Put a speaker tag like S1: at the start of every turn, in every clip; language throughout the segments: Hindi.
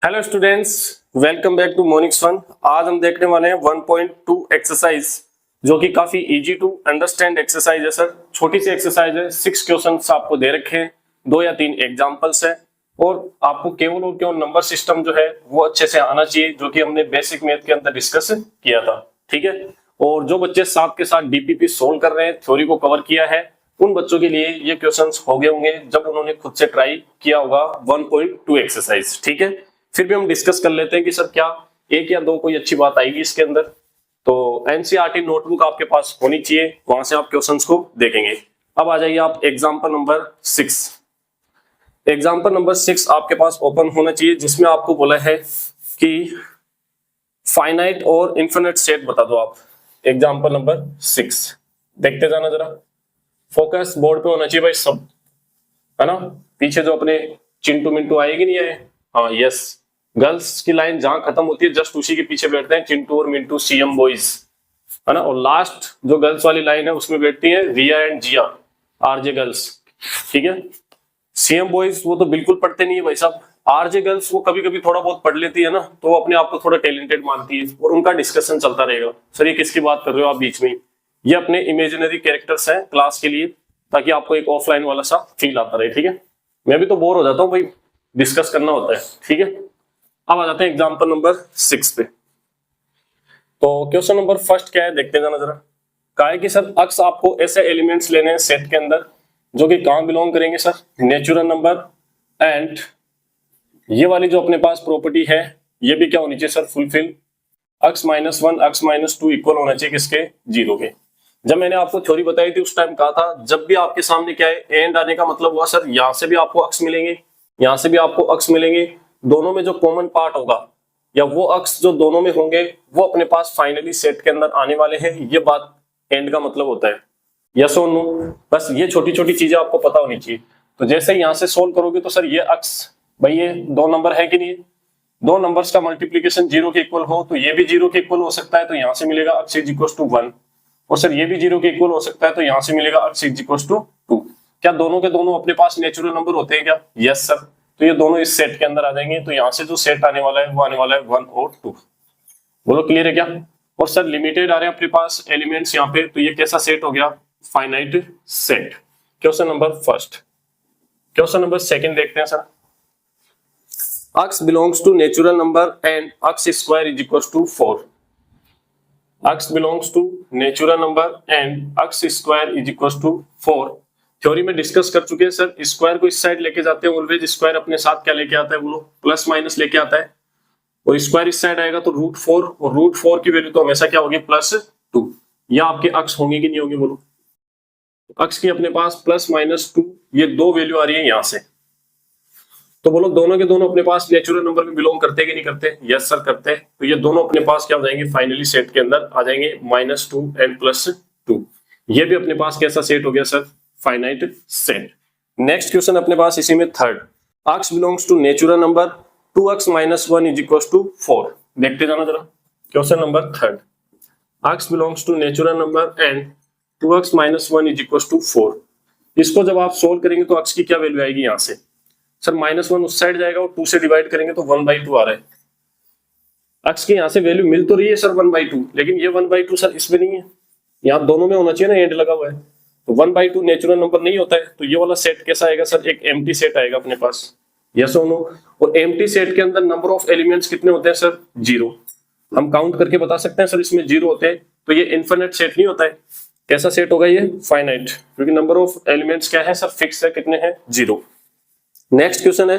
S1: Hello students, welcome back to Monix fun. आज हम देखने वाले हैं 1.2 एक्सरसाइज, जो कि काफी इजी टू अंडरस्टैंड एक्सरसाइज है सर। छोटी सी एक्सरसाइज है, 6 क्वेश्चंस आपको दे रखे हैं, 2 या 3 एग्जांपल्स है और आपको केवल और केवल नंबर सिस्टम जो है वो अच्छे से आना चाहिए, जो कि हमने बेसिक मैथ के अंदर डिस्कस किया था। ठीक है, और जो बच्चे साथ के साथ डीपीपी सोल्व कर रहे हैं, थ्योरी को कवर किया है, उन बच्चों के लिए ये क्वेश्चंस हो गए होंगे जब उन्होंने खुद से ट्राई किया होगा 1.2 एक्सरसाइज। ठीक है, फिर भी हम डिस्कस कर लेते हैं कि सर क्या एक या दो कोई अच्छी बात आएगी इसके अंदर। तो एनसीईआरटी नोटबुक आपके पास होनी चाहिए, वहां से आप क्वेश्चंस को देखेंगे। अब आ जाइए आप एग्जांपल नंबर 6। एग्जांपल नंबर 6 आपके पास ओपन होना चाहिए, जिसमें आपको बोला है कि फाइनाइट और इन्फिनिट सेट बता दो आप। एग्जांपल नंबर 6 देखते जाना जरा, फोकस बोर्ड पे होना चाहिए भाई सब, है ना। पीछे जो अपने चिंटू मिंटू आएगी नहीं है, हाँ यस, गर्ल्स की लाइन जहां खत्म होती है जस्ट उसी के पीछे बैठते हैं चिंटू और मिंटू, सीएम बॉयज, है ना। और लास्ट जो गर्ल्स वाली लाइन है उसमें बैठती है रिया एंड जिया, आरजे गर्ल्स। ठीक है, सीएम बॉयज वो तो बिल्कुल पढ़ते नहीं है भाई साहब। आरजे गर्ल्स वो कभी कभी थोड़ा बहुत पढ़ लेती है ना, तो वो अपने आप को थोड़ा टैलेंटेड मानती है और उनका डिस्कशन चलता रहेगा। सर ये किसकी बात कर रहे हो आप बीच में? ये अपने इमेजिनरी कैरेक्टर्स हैं क्लास के लिए, ताकि आपको एक ऑफलाइन वाला सा फील आता रहे। ठीक है, मैं भी तो बोर हो जाता हूँ भाई, डिस्कस करना होता है। ठीक है, अब आ जाते हैं एग्जांपल नंबर 6 पे। तो क्वेश्चन नंबर फर्स्ट क्या है देखते जाना जरा। कहा है कि सर अक्स आपको ऐसे एलिमेंट्स लेने हैं सेट के अंदर जो कि कहां बिलोंग करेंगे सर, नेचुरल नंबर, एंड ये वाली जो अपने पास प्रॉपर्टी है ये भी क्या होनी चाहिए sir, fulfil. x-1 x-2 equal होना चाहिए किसके, 0 के। जब मैंने आपको थ्योरी बताई थी उस टाइम कहा था जब भी आपके सामने क्या है एंड आने का मतलब हुआ सर यहां से भी आपको अक्स मिलेंगे, यहां से भी आपको अक्स मिलेंगे, दोनों में जो कॉमन पार्ट होगा या वो अक्स जो दोनों में होंगे वो अपने पास फाइनली सेट के अंदर आने वाले हैं। ये बात एंड का मतलब होता है, यस और नो। बस ये छोटी छोटी चीजें आपको पता होनी चाहिए। तो जैसे यहां से सोल्व करोगे तो सर ये अक्स, भाई ये 2 नंबर है कि नहीं, 2 नंबर्स का मल्टीप्लीकेशन 0 के इक्वल हो तो ये भी 0 के इक्वल हो सकता है, तो यहां से मिलेगा अक्स इज इक्वल टू 1। और सर ये भी 0 के इक्वल हो सकता है, तो यहां से मिलेगा अक्स इज इक्वल टू 2। क्या दोनों के दोनों अपने पास नेचुरल नंबर होते हैं क्या? Yes sir. तो ये दोनों इस सेट के अंदर आ जाएंगे, तो यहां से जो सेट आने वाला है वो आने वाला है 1 और 2। बोलो क्लियर है क्या? और सर लिमिटेड आ रहे हैं अपने पास एलिमेंट्स यहाँ पे, तो ये कैसा सेट हो गया, finite set. Question number first. Question number second देखते हैं sir. x belongs to natural number and x square is equals to 4. x belongs to natural number and x square is equals to 4। Theory में डिस्कस कर चुके हैं सर। स्क्वायर को इस साइड लेके जाते हैं, ऑलवेज स्क्वायर अपने साथ क्या लेके आता है, बोलो प्लस माइनस लेके आता है। और स्क्वायर इस साइड आएगा तो √4, और √4 की वैल्यू तो हमेशा क्या होगी, +2। या आपके अक्स होंगे कि नहीं होंगे, बोलो। अक्स की अपने पास +-2 ये 2 वैल्यू आ रही है यहां से, तो बोलो दोनों के दोनों अपने पास नेचुरल नंबर में बिलोंग करते हैं कि नहीं करते? यस सर करते हैं। तो ये दोनों अपने पास क्या हो जाएंगे, फाइनली सेट के अंदर आ जाएंगे, -2 एंड +2। ये भी अपने पास कैसा सेट हो गया sir, finite set. Next question अपने पास इसी में third. x belongs to natural number 2x - 1 is equal to 4। देखते जाना जरा question number third. x belongs to natural number and 2x - 1 is equal to 4। इसको जब आप सोल्व करेंगे तो x की क्या वैल्यू आएगी यहां से, सर -1 उस साइड जाएगा और 2 से डिवाइड करेंगे तो 1/2 आ रहा है। x की यहां से वैल्यू मिल तो रही है सर 1/2, लेकिन ये 1/2 सर इसमें नहीं है, यहाँ दोनों में होना चाहिए ना, एंड लगा हुआ है, तो 1/2 नेचुरल नंबर नहीं होता है। तो ये वाला सेट कैसा आएगा सर, एक एम्प्टी सेट आएगा अपने पास, यस और नो। और एम्प्टी सेट के अंदर नंबर ऑफ एलिमेंट्स कितने होते हैं सर, 0। हम काउंट करके बता सकते हैं सर इसमें 0 होते हैं, तो ये इनफिनिट सेट नहीं होता है। कैसा सेट होगा ये, फाइनाइट, क्योंकि नंबर ऑफ एलिमेंट्स क्या है सर, फिक्स है, कितने हैं, 0। नेक्स्ट क्वेश्चन है,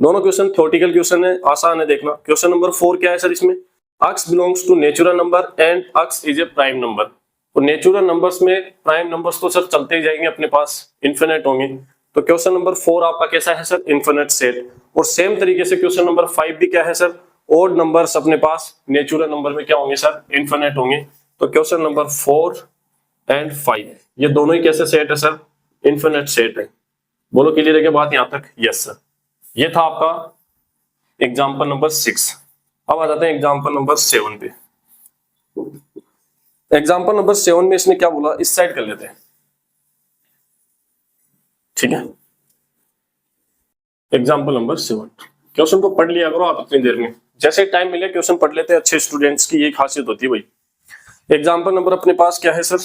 S1: दोनों क्वेश्चन थ्योरेटिकल क्वेश्चन है, आसान है देखना। क्वेश्चन नंबर 4 क्या है सर, इसमें x belongs to natural number and x is a prime number. तो नेचुरल नंबर्स में प्राइम नंबर्स तो सर चलते ही जाएंगे अपने पास, इनफिनिट होंगे। तो क्वेश्चन नंबर 4 आपका कैसा है सर, इनफिनिट सेट। और सेम तरीके से क्वेश्चन नंबर 5 भी क्या है सर, ओड नंबर्स अपने पास नेचुरल नंबर में क्या होंगे सर, इनफिनिट होंगे। तो क्वेश्चन नंबर 4 एंड 5 ये दोनों ही कैसे सेट है सर, इनफिनिट सेट है। बोलो क्लियर है क्या बात यहां तक? Yes sir. ये था आपका एग्जांपल नंबर 6। अब आ जाते हैं एग्जांपल नंबर 7 पे। एग्जांपल नंबर 7 में इसने क्या बोला, इस साइड कर लेते हैं, ठीक है। एग्जांपल नंबर 7 क्वेश्चन को पढ़ लिया करो आप अपनी देर में, जैसे टाइम मिले क्वेश्चन पढ़ लेते हैं। अच्छे स्टूडेंट्स की ये खासियत होती है भाई। एग्जाम्पल नंबर अपने पास क्या है सर,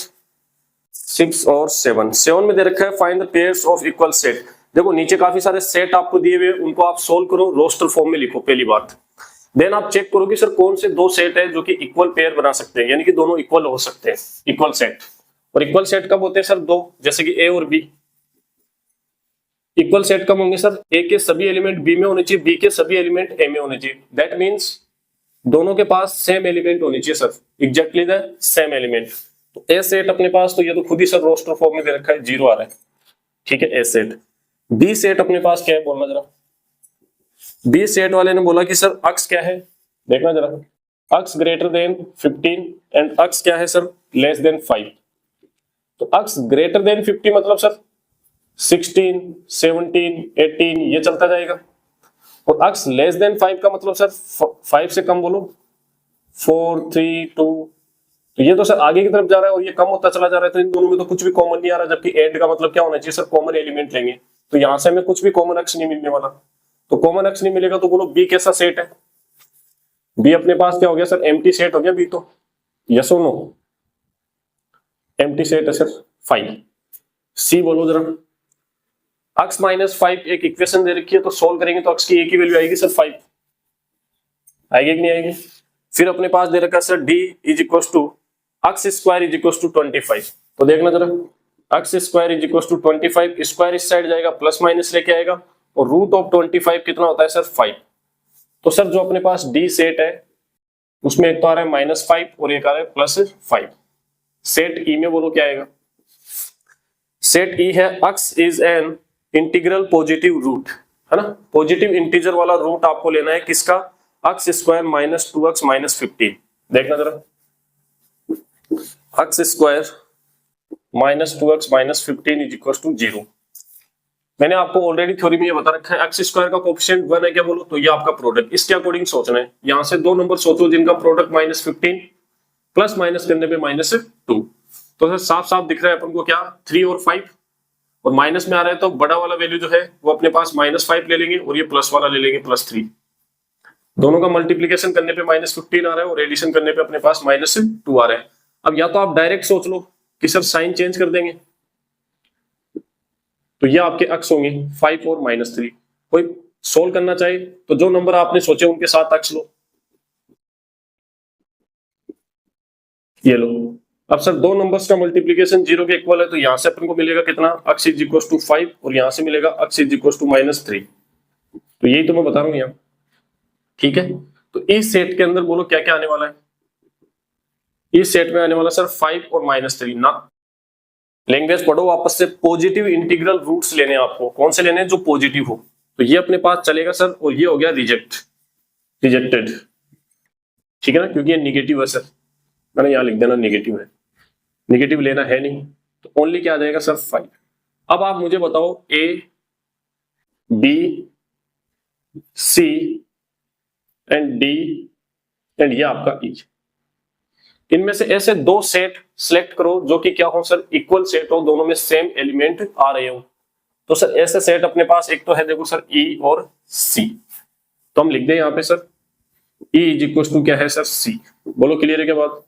S1: 6 और 7 में दे रखा है find the pairs of equal set. देखो नीचे काफी सारे सेट आपको दिए हुए, उनको आप सोल्व करो, रोस्टर फॉर्म में लिखो पहली बात। देन आप चेक करो कि सर कौन से दो सेट है जो कि इक्वल पेयर बना सकते हैं, यानी कि दोनों इक्वल हो सकते हैं, इक्वल सेट। और इक्वल सेट कब होते हैं सर, दो, जैसे कि ए और बी। इक्वल सेट कब होंगे सर, ए के सभी एलिमेंट बी में होने चाहिए, बी के सभी एलिमेंट ए में होने चाहिए। दैट मीन्स दोनों के पास सेम एलिमेंट होनी चाहिए sir, exactly the same element. तो ए सेट अपने पास, तो ये तो खुद ही सर रोस्टर फॉर्म में दे रखा है, 0 आ रहा है, ठीक है ए सेट। बी सेट अपने पास क्या है बोलना जरा। बी सेट वाले ने बोला कि सर अक्स क्या है, देखना जरा, अक्स ग्रेटर देन 15 एंड अक्स क्या है सर, लेस देन 5। तो अक्स ग्रेटर देन 50 मतलब सर 16, 17, 18 ये चलता जाएगा। और अक्स लेस देन 5 का मतलब सर 5 से कम बोलो, 4, 3, 2। तो ये तो सर आगे की तरफ जा रहा है और ये कम होता चला जा रहा है, तो इन दोनों में तो कुछ भी कॉमन नहीं आ रहा। जबकि एंड का मतलब क्या होना चाहिए सर, कॉमन एलिमेंट लेंगे। तो यहां से हमें कुछ भी कॉमन अक्स नहीं मिलने वाला। तो कॉमन अक्स नहीं मिलेगा तो बोलो बी कैसा सेट है। बी अपने पास क्या हो गया सर, एम्प्टी सेट हो गया बी। तो यस और नो, एम्प्टी सेट है सर, फाइन। सी बोलो जरा, अक्स -5 एक इक्वेशन दे रखी है, तो सोल्व करेंगे तो अक्स की एक ही वैल्यू आएगी सर 5, आएगी कि नहीं आएगी। फिर अपने पास दे रखा है sir D is equal to x square is equal to 25। तो देखना जरा, x square is equal to 25, square इस साइड जाएगा, प्लस माइनस लेके आएगा, और रूट ऑफ 25 कितना होता है सर 5। तो सर जो अपने पास डी सेट है उसमें एक तो आ रहा है -5 और एक आ रहा है +5। सेट ई में बोलो क्या आएगा, सेट ई है x is an integral positive root, है ना। पॉजिटिव इंटीजर वाला रूट आपको लेना है किसका, अक्स स्क्वायर -2x -15। देखना जरा, x square -2x -15 is equal to 0। मैंने आपको ऑलरेडी थ्योरी में ये बता रखा है, एक्स स्क्वायर का कोएफिशिएंट 1 है क्या बोलो, तो ये आपका प्रोडक्ट, इसके अकॉर्डिंग सोचना है। यहां से दो नंबर सोचो जिनका प्रोडक्ट -15 प्लस माइनस करने पे -2। तो सर साफ साफ दिख रहा है अपन को क्या, 3 और 5, और माइनस में आ रहा है तो बड़ा वाला वैल्यू जो है वो अपने पास -5 ले लेंगे और ये प्लस वाला ले लेंगे +3। दोनों का मल्टीप्लीकेशन करने पे -15 आ रहा है और एडिशन करने पे अपने पास -2 आ रहा है। अब या तो आप डायरेक्ट सोच लो कि सर साइन चेंज कर देंगे, तो ये आपके अक्स होंगे 5 और -3। कोई सोल्व करना चाहे तो जो नंबर आपने सोचे उनके साथ अक्स लो, ये लो। अब सर दो नंबर्स का मल्टीप्लीकेशन 0 के इक्वल है, तो यहां से अपन को मिलेगा कितना, अक्स इज इक्वल टू 5 और यहां से मिलेगा अक्स इज इक्वल टू -3। तो यही तो मैं बता रहा हूं यहाँ, ठीक है। तो इस सेट के अंदर बोलो क्या क्या आने वाला है, इस सेट में आने वाला सर 5 और -3 ना। लैंग्वेज पढ़ो वापस से, पॉजिटिव इंटीग्रल रूट्स लेने हैं आपको। कौन से लेने हैं, जो पॉजिटिव हो। तो ये अपने पास चलेगा सर, और ये हो गया रिजेक्टेड, ठीक है ना, क्योंकि ये निगेटिव है सर। मैंने यहां लिख देना निगेटिव है, निगेटिव लेना है नहीं, तो ओनली क्या आ जाएगा सर 5। अब आप मुझे बताओ A B C and D and ये आपका ई, इनमें से ऐसे दो सेट सिलेक्ट करो जो कि क्या हो सर, इक्वल सेट हो, दोनों में सेम एलिमेंट आ रहे हो। तो सर ऐसे सेट अपने पास एक तो है, देखो सर ई और सी। तो हम लिख दें यहाँ पे sir E is equal to क्या है सर सी। बोलो क्लियर है क्या बात।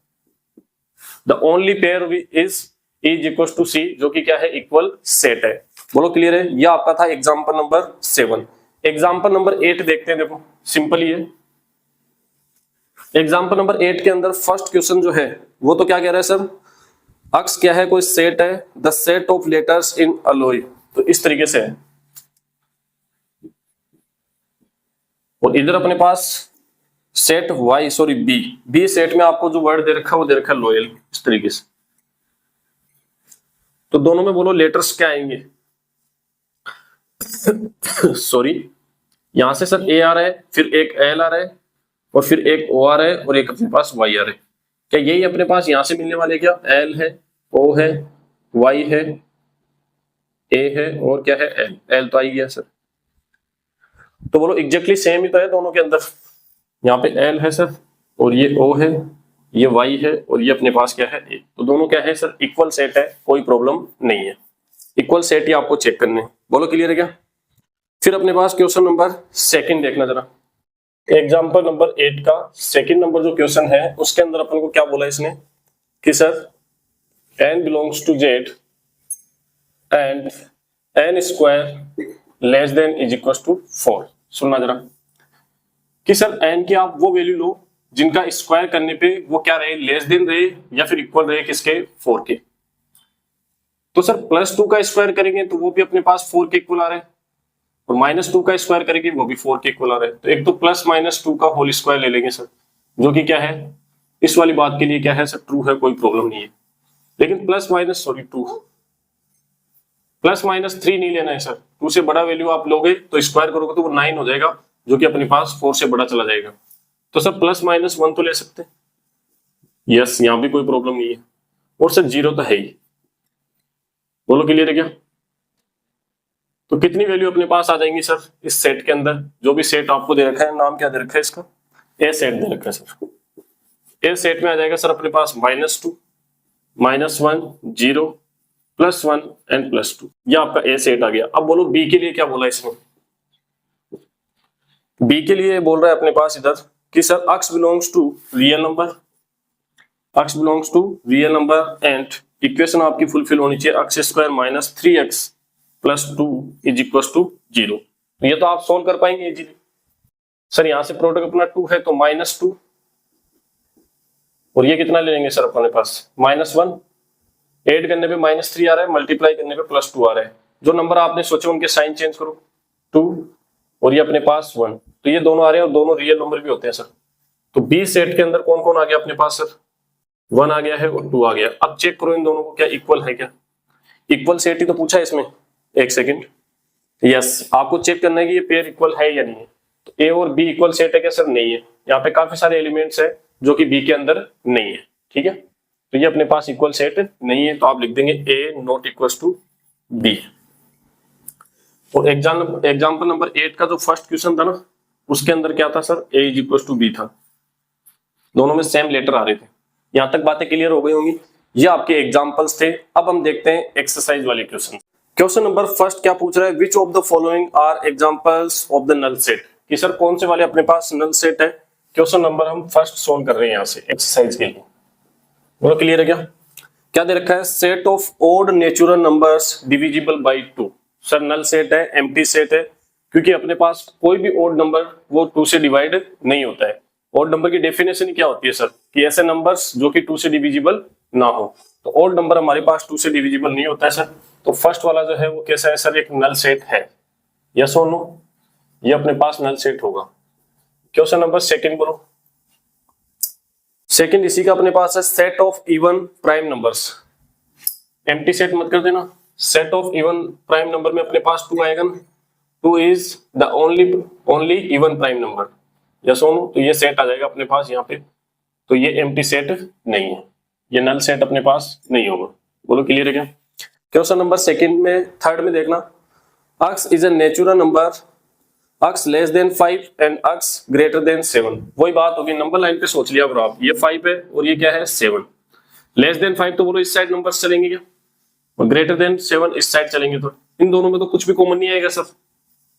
S1: The only pair is E is equal to C, जो कि क्या है, इक्वल सेट है। बोलो क्लियर है। यह आपका था एग्जाम्पल नंबर 7। एग्जाम्पल नंबर 8 देखते हैं। देखो सिंपल ही है। एग्जाम्पल नंबर 8 के अंदर फर्स्ट क्वेश्चन जो है वो तो क्या कह रहा है सर, अक्स क्या है, कोई सेट है, the set of letters in alloy. तो इस तरीके से है, और इधर अपने पास set Y sorry B set में आपको जो वर्ड दे रखा है वो दे रखा है लॉयल, इस तरीके से। तो दोनों में बोलो लेटर्स क्या आएंगे सॉरी, यहां से सर ए आ रहा है, फिर एक एल आ रहा है, और फिर एक ओ आ रहा है, और एक अपने पास वाई आ रहा है। क्या यही अपने पास यहां से मिलने वाले, क्या एल है, ओ है, वाई है, ए है, और क्या है एल तो आई गया सर। तो बोलो एग्जैक्टली सेम ही तो है दोनों के अंदर। यहाँ पे एल है सर, और ये ओ है, ये वाई है, और ये अपने पास क्या है ए। तो दोनों क्या है सर, इक्वल सेट है, कोई प्रॉब्लम नहीं है। इक्वल सेट ही आपको चेक करने। बोलो क्लियर है क्या। फिर अपने पास क्वेश्चन नंबर सेकंड देखना जरा, एग्जाम्पल नंबर 8 का सेकंड नंबर जो क्वेश्चन है उसके अंदर अपन को क्या बोला इसने कि sir n belongs to z and n square less than is equal to 4। सुनना जरा कि सर n की आप वो वैल्यू लो जिनका स्क्वायर करने पे वो क्या रहे, लेस देन रहे या फिर इक्वल रहे किसके, 4 के। तो सर +2 का स्क्वायर करेंगे तो वो भी अपने पास 4 के इक्वल आ रहे हैं, और -2 का स्क्वायर करेंगे वो भी 4 के इक्वल आ रहे हैं। तो एक तो +-2 का होल स्क्वायर ले लेंगे सर, जो कि क्या है इस वाली बात के लिए क्या है सर, ट्रू है, कोई प्रॉब्लम नहीं है। लेकिन +-3 नहीं लेना है सर, 2 से बड़ा वैल्यू आप लोगे तो स्क्वायर करोगे तो वो 9 हो जाएगा, जो कि अपने पास 4 से बड़ा चला जाएगा। तो सर +-1 तो ले सकते हैं, यस, यहाँ भी कोई प्रॉब्लम नहीं है। और सर 0 तो है ही, बोलो क्लियर है क्या। तो कितनी वैल्यू अपने पास आ जाएंगी सर इस सेट के अंदर, जो भी सेट आपको दे रखा है, नाम क्या दे रखा है इसका, ए सेट दे रखा है सर। ए सेट में आ जाएगा सर अपने पास -2, -1, 0, +1 एंड +2, ये आपका ए सेट आ गया। अब बोलो बी के लिए क्या बोला इसमें, बी के लिए बोल रहा है अपने पास इधर कि sir x belongs to real number and equation आपकी फुलफिल होनी चाहिए, x² - 3x + 2 is equal to 0। ये तो आप सोल्व कर पाएंगे इजीली। सर यहां से प्रोडक्ट अपना 2 है तो -2, और ये कितना ले लेंगे सर अपने पास -1, ऐड करने पे -3 आ रहा है, मल्टीप्लाई करने पे +2 आ रहा है। जो नंबर आपने सोचे उनके साइन चेंज करो, 2 और ये अपने पास 1, तो ये दोनों आ रहे हैं और दोनों रियल नंबर भी होते हैं सर। तो बी सेट के अंदर कौन कौन आ गया अपने पास सर, 1 आ गया है और 2 आ गया। अब चेक करो इन दोनों को क्या इक्वल है क्या, इक्वल सेट ही तो पूछा है इसमें, एक सेकंड, यस, आपको चेक करना है कि ये पेयर इक्वल है या नहीं है। तो ए और बी इक्वल सेट है क्या सर, नहीं है। यहाँ पे काफी सारे एलिमेंट्स है जो कि बी के अंदर नहीं है, ठीक है। तो ये अपने पास इक्वल सेट नहीं है, तो आप लिख देंगे ए नॉट इक्वल टू बी। और एग्जाम्पल नंबर 8 का जो फर्स्ट क्वेश्चन था ना, उसके अंदर क्या था sir, A is equal to B था, दोनों में सेम लेटर आ रहे थे। यहां तक बातें क्लियर हो गई होंगी। ये आपके एग्जाम्पल्स थे। अब हम देखते हैं एक्सरसाइज वाले क्वेश्चन। क्वेश्चन नंबर फर्स्ट क्या पूछ रहा है, which of the following are examples of the null set, कि सर कौन से वाले अपने पास नल सेट है। क्वेश्चन नंबर हम फर्स्ट सोल्व कर रहे हैं यहाँ से एक्सरसाइज के लिए, बोलो क्लियर है क्या। क्या दे रखा है, set of odd natural numbers divisible by 2। Sir null set है, एम्प्टी सेट है, क्योंकि अपने पास कोई भी ओड नंबर वो 2 से डिवाइड नहीं होता है। ओड नंबर की डेफिनेशन क्या होती है सर, कि ऐसे नंबर्स जो कि 2 से डिविजिबल ना हो। तो ओड नंबर हमारे पास 2 से डिविजिबल नहीं होता है सर। तो फर्स्ट वाला जो है वो कैसा है सर, एक नल सेट है, यस और नो, ये अपने पास नल सेट होगा। क्वेश्चन नंबर सेकंड बोलो। सेकंड इसी का अपने पास है, set of even prime numbers, empty set मत कर देना। Set of even prime number में अपने पास 2 आएगा ना, 2 is the only even prime number, yes और नो। तो ये सेट आ जाएगा अपने पास यहाँ पे। तो ये एम्प्टी सेट नहीं है, ये नल सेट अपने पास नहीं होगा। बोलो क्लियर है क्या। क्वेश्चन नंबर सेकंड में, थर्ड में देखना, x is a natural number, x less than 5 and x greater than 7। वही बात होगी, नंबर लाइन पे सोच लिया करो आप, ये 5 है और ये क्या है 7। लेस देन 5 तो बोलो इस साइड नंबर चलेंगे क्या, और ग्रेटर देन 7 इस साइड चलेंगे। तो इन दोनों में तो कुछ भी कॉमन नहीं आएगा सर,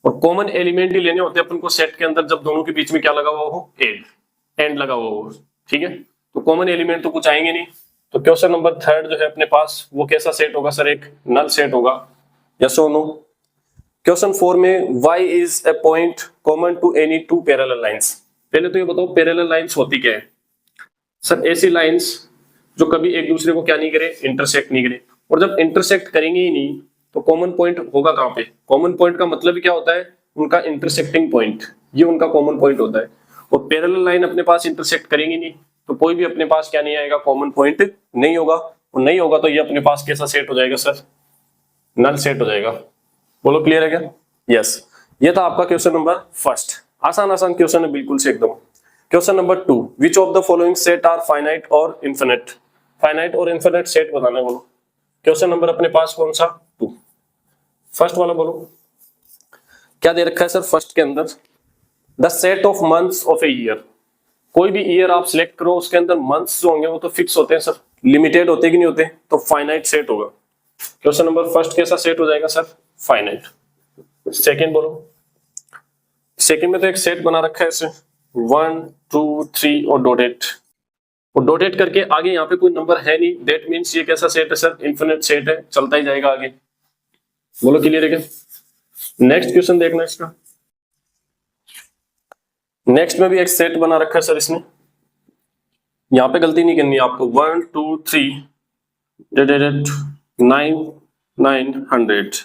S1: और कॉमन एलिमेंट ही लेने होते हैं अपन को सेट के अंदर, जब दोनों के बीच में क्या लगा हुआ हो, एंड लगा हुआ हो, ठीक है। तो कॉमन एलिमेंट तो कुछ आएंगे नहीं। तो क्वेश्चन नंबर थर्ड जो है अपने पास वो कैसा सेट होगा सर, एक नल सेट होगा, यस और नो। क्वेश्चन 4 में y is a point common to any 2 parallel lines. पहले तो ये बताओ पैरेलल लाइंस होती क्या है सर, ऐसी लाइंस जो कभी एक दूसरे को क्या नहीं करे, इंटरसेक्ट नहीं करे। और जब इंटरसेक्ट करेंगे ही नहीं तो कॉमन पॉइंट होगा कहाँ पे। कॉमन पॉइंट का मतलब क्या होता है, उनका इंटरसेक्टिंग पॉइंट, ये उनका कॉमन पॉइंट होता है। और पैरेलल लाइन अपने पास इंटरसेक्ट करेंगी नहीं तो कोई भी अपने पास क्या नहीं आएगा, कॉमन पॉइंट नहीं होगा। और नहीं होगा तो ये अपने पास कैसा सेट हो जाएगा सर, नल सेट हो जाएगा। बोलो क्लियर है क्या, यस। ये था आपका क्वेश्चन नंबर फर्स्ट, आसान क्वेश्चन है बिल्कुल से एकदम। Question number 2, which of the following set are finite और इन्फिनिट। फाइनाइट और इन्फिनिट सेट बताना है बोलो। क्वेश्चन नंबर अपने पास कौन सा, 2, फर्स्ट वाला बोलो। क्या दे रखा है सर फर्स्ट के अंदर, the set of months of a year. कोई भी ईयर आप सिलेक्ट करो, उसके अंदर मंथ्स जो होंगे वो तो फिक्स होते हैं सर, लिमिटेड होते कि नहीं होते, तो फाइनाइट सेट होगा। क्वेश्चन नंबर फर्स्ट कैसा सेट हो जाएगा सर, फाइनाइट। सेकंड बोलो। सेकंड में तो एक सेट बना रखा है ऐसे 1 2 3 और डॉटेड, और डॉटेड करके आगे यहाँ पे कोई नंबर है नहीं, दैट मींस ये कैसा सेट है सर, इनफिनिट सेट है, चलता ही जाएगा आगे। बोलो क्लियर है क्या? नेक्स्ट क्वेश्चन देखना इसका। नेक्स्ट में भी एक सेट बना रखा है सर इसने, यहाँ पे गलती नहीं करनी है आपको। 1 2 3 9 900।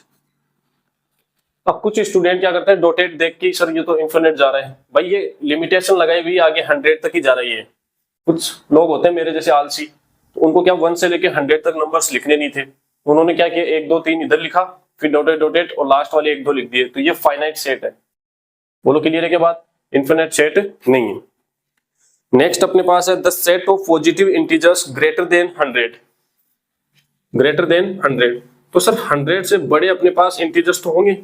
S1: अब कुछ स्टूडेंट क्या करते हैं, डॉटेड देख के सर ये तो इनफिनिट जा रहा है, भाई ये लिमिटेशन लगाई हुई आगे 100 तक ही जा रही है। कुछ लोग होते हैं मेरे जैसे आलसी, तो उनको क्या 1 से लेके 100 तक नंबर्स लिखने नहीं थे, उन्होंने क्या किया 1 2 3 इधर लिखा, फिर डॉटेड डॉटेड और लास्ट वाले 1 2 लिख दिए, तो ये फाइनाइट सेट है। बोलो क्लियर है के बाद, इनफिनिट सेट नहीं है। नेक्स्ट अपने पास है the set of positive integers greater than 100, greater than 100। तो सर 100 से बड़े अपने पास इंटीजर्स तो होंगे,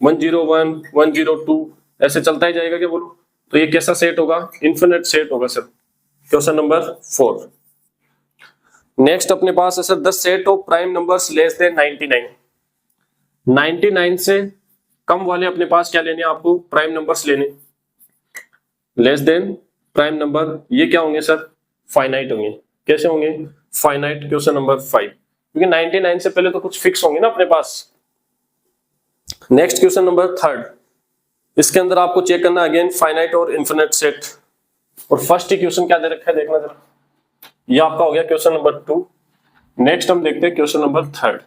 S1: 101 102 ऐसे चलता ही जाएगा क्या? बोलो तो ये कैसा सेट होगा? इनफिनिट सेट होगा सर। Question number 4। नेक्स्ट अपने पास है sir the set of prime numbers less than 99, 99 से कम वाले अपने पास क्या लेने, आपको प्राइम नंबर्स लेने, लेस देन प्राइम नंबर, ये क्या होंगे सर? फाइनाइट होंगे। कैसे होंगे? फाइनाइट। क्वेश्चन नंबर 5, क्योंकि 99 से पहले तो कुछ फिक्स होंगे ना अपने पास। नेक्स्ट क्वेश्चन नंबर 3, इसके अंदर आपको चेक करना अगेन फाइनाइट और इनफिनिट सेट, और फर्स्ट क्वेश्चन क्या दे रखा है देखना जरा, ये आपका हो गया क्वेश्चन नंबर 2। नेक्स्ट हम देखते हैं क्वेश्चन नंबर 3।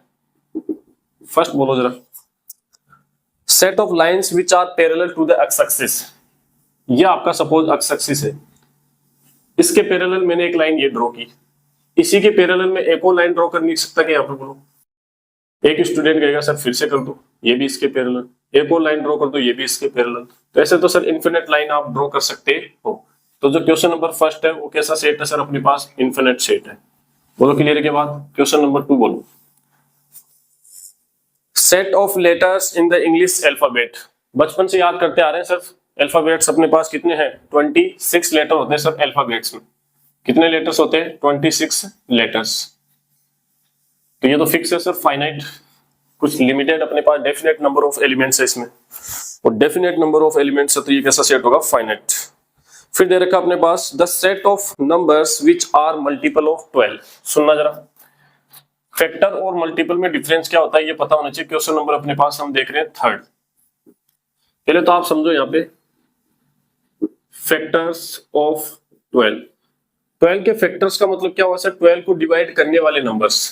S1: फर्स्ट बोलो जरा, set of lines which are parallel to the X axis, ये आपका सपोज एक्स एक्सिस है, इसके पैरेलल मैंने एक लाइन ये ड्रॉ की, इसी के पैरेलल में एक और लाइन ड्रॉ कर नहीं सकता क्या? यहाँ पे बोलो, एक स्टूडेंट कहेगा सर फिर से कर दो, ये भी इसके पैरेलल, एक और लाइन ड्रॉ कर दो, ये भी इसके पैरेलल। तो ऐसे तो सर इनफिनिट लाइन आप ड्रॉ कर सकते हो। तो जो क्वेश्चन नंबर फर्स्ट है वो कैसा सेट है सर? अपने पास इनफिनिट सेट है। बोलो क्लियर के बाद क्वेश्चन नंबर 2 बोलो, set of letters in the English alphabet. बचपन से याद करते आ रहे हैं सर, अल्फाबेट्स अपने पास कितने हैं? 26 लेटर होते हैं सर अल्फाबेट्स में। कितने लेटर्स होते हैं? 26 लेटर्स। तो ये तो फिक्स है सर, फाइनाइट। कुछ लिमिटेड अपने पास डेफिनेट नंबर ऑफ एलिमेंट्स है इसमें, और डेफिनेट नंबर ऑफ एलिमेंट्स है तो ये कैसा सेट होगा? फाइनाइट। फिर दे रखा अपने पास the set of numbers which are multiple of 12। सुनना जरा, फैक्टर और मल्टीपल में डिफरेंस क्या होता है ये पता होना चाहिए। क्वेश्चन नंबर अपने पास हम देख रहे हैं 3rd। पहले तो आप समझो यहाँ पे फैक्टर्स ऑफ 12, 12 के फैक्टर्स का मतलब क्या हुआ सर? 12 को डिवाइड करने वाले नंबर्स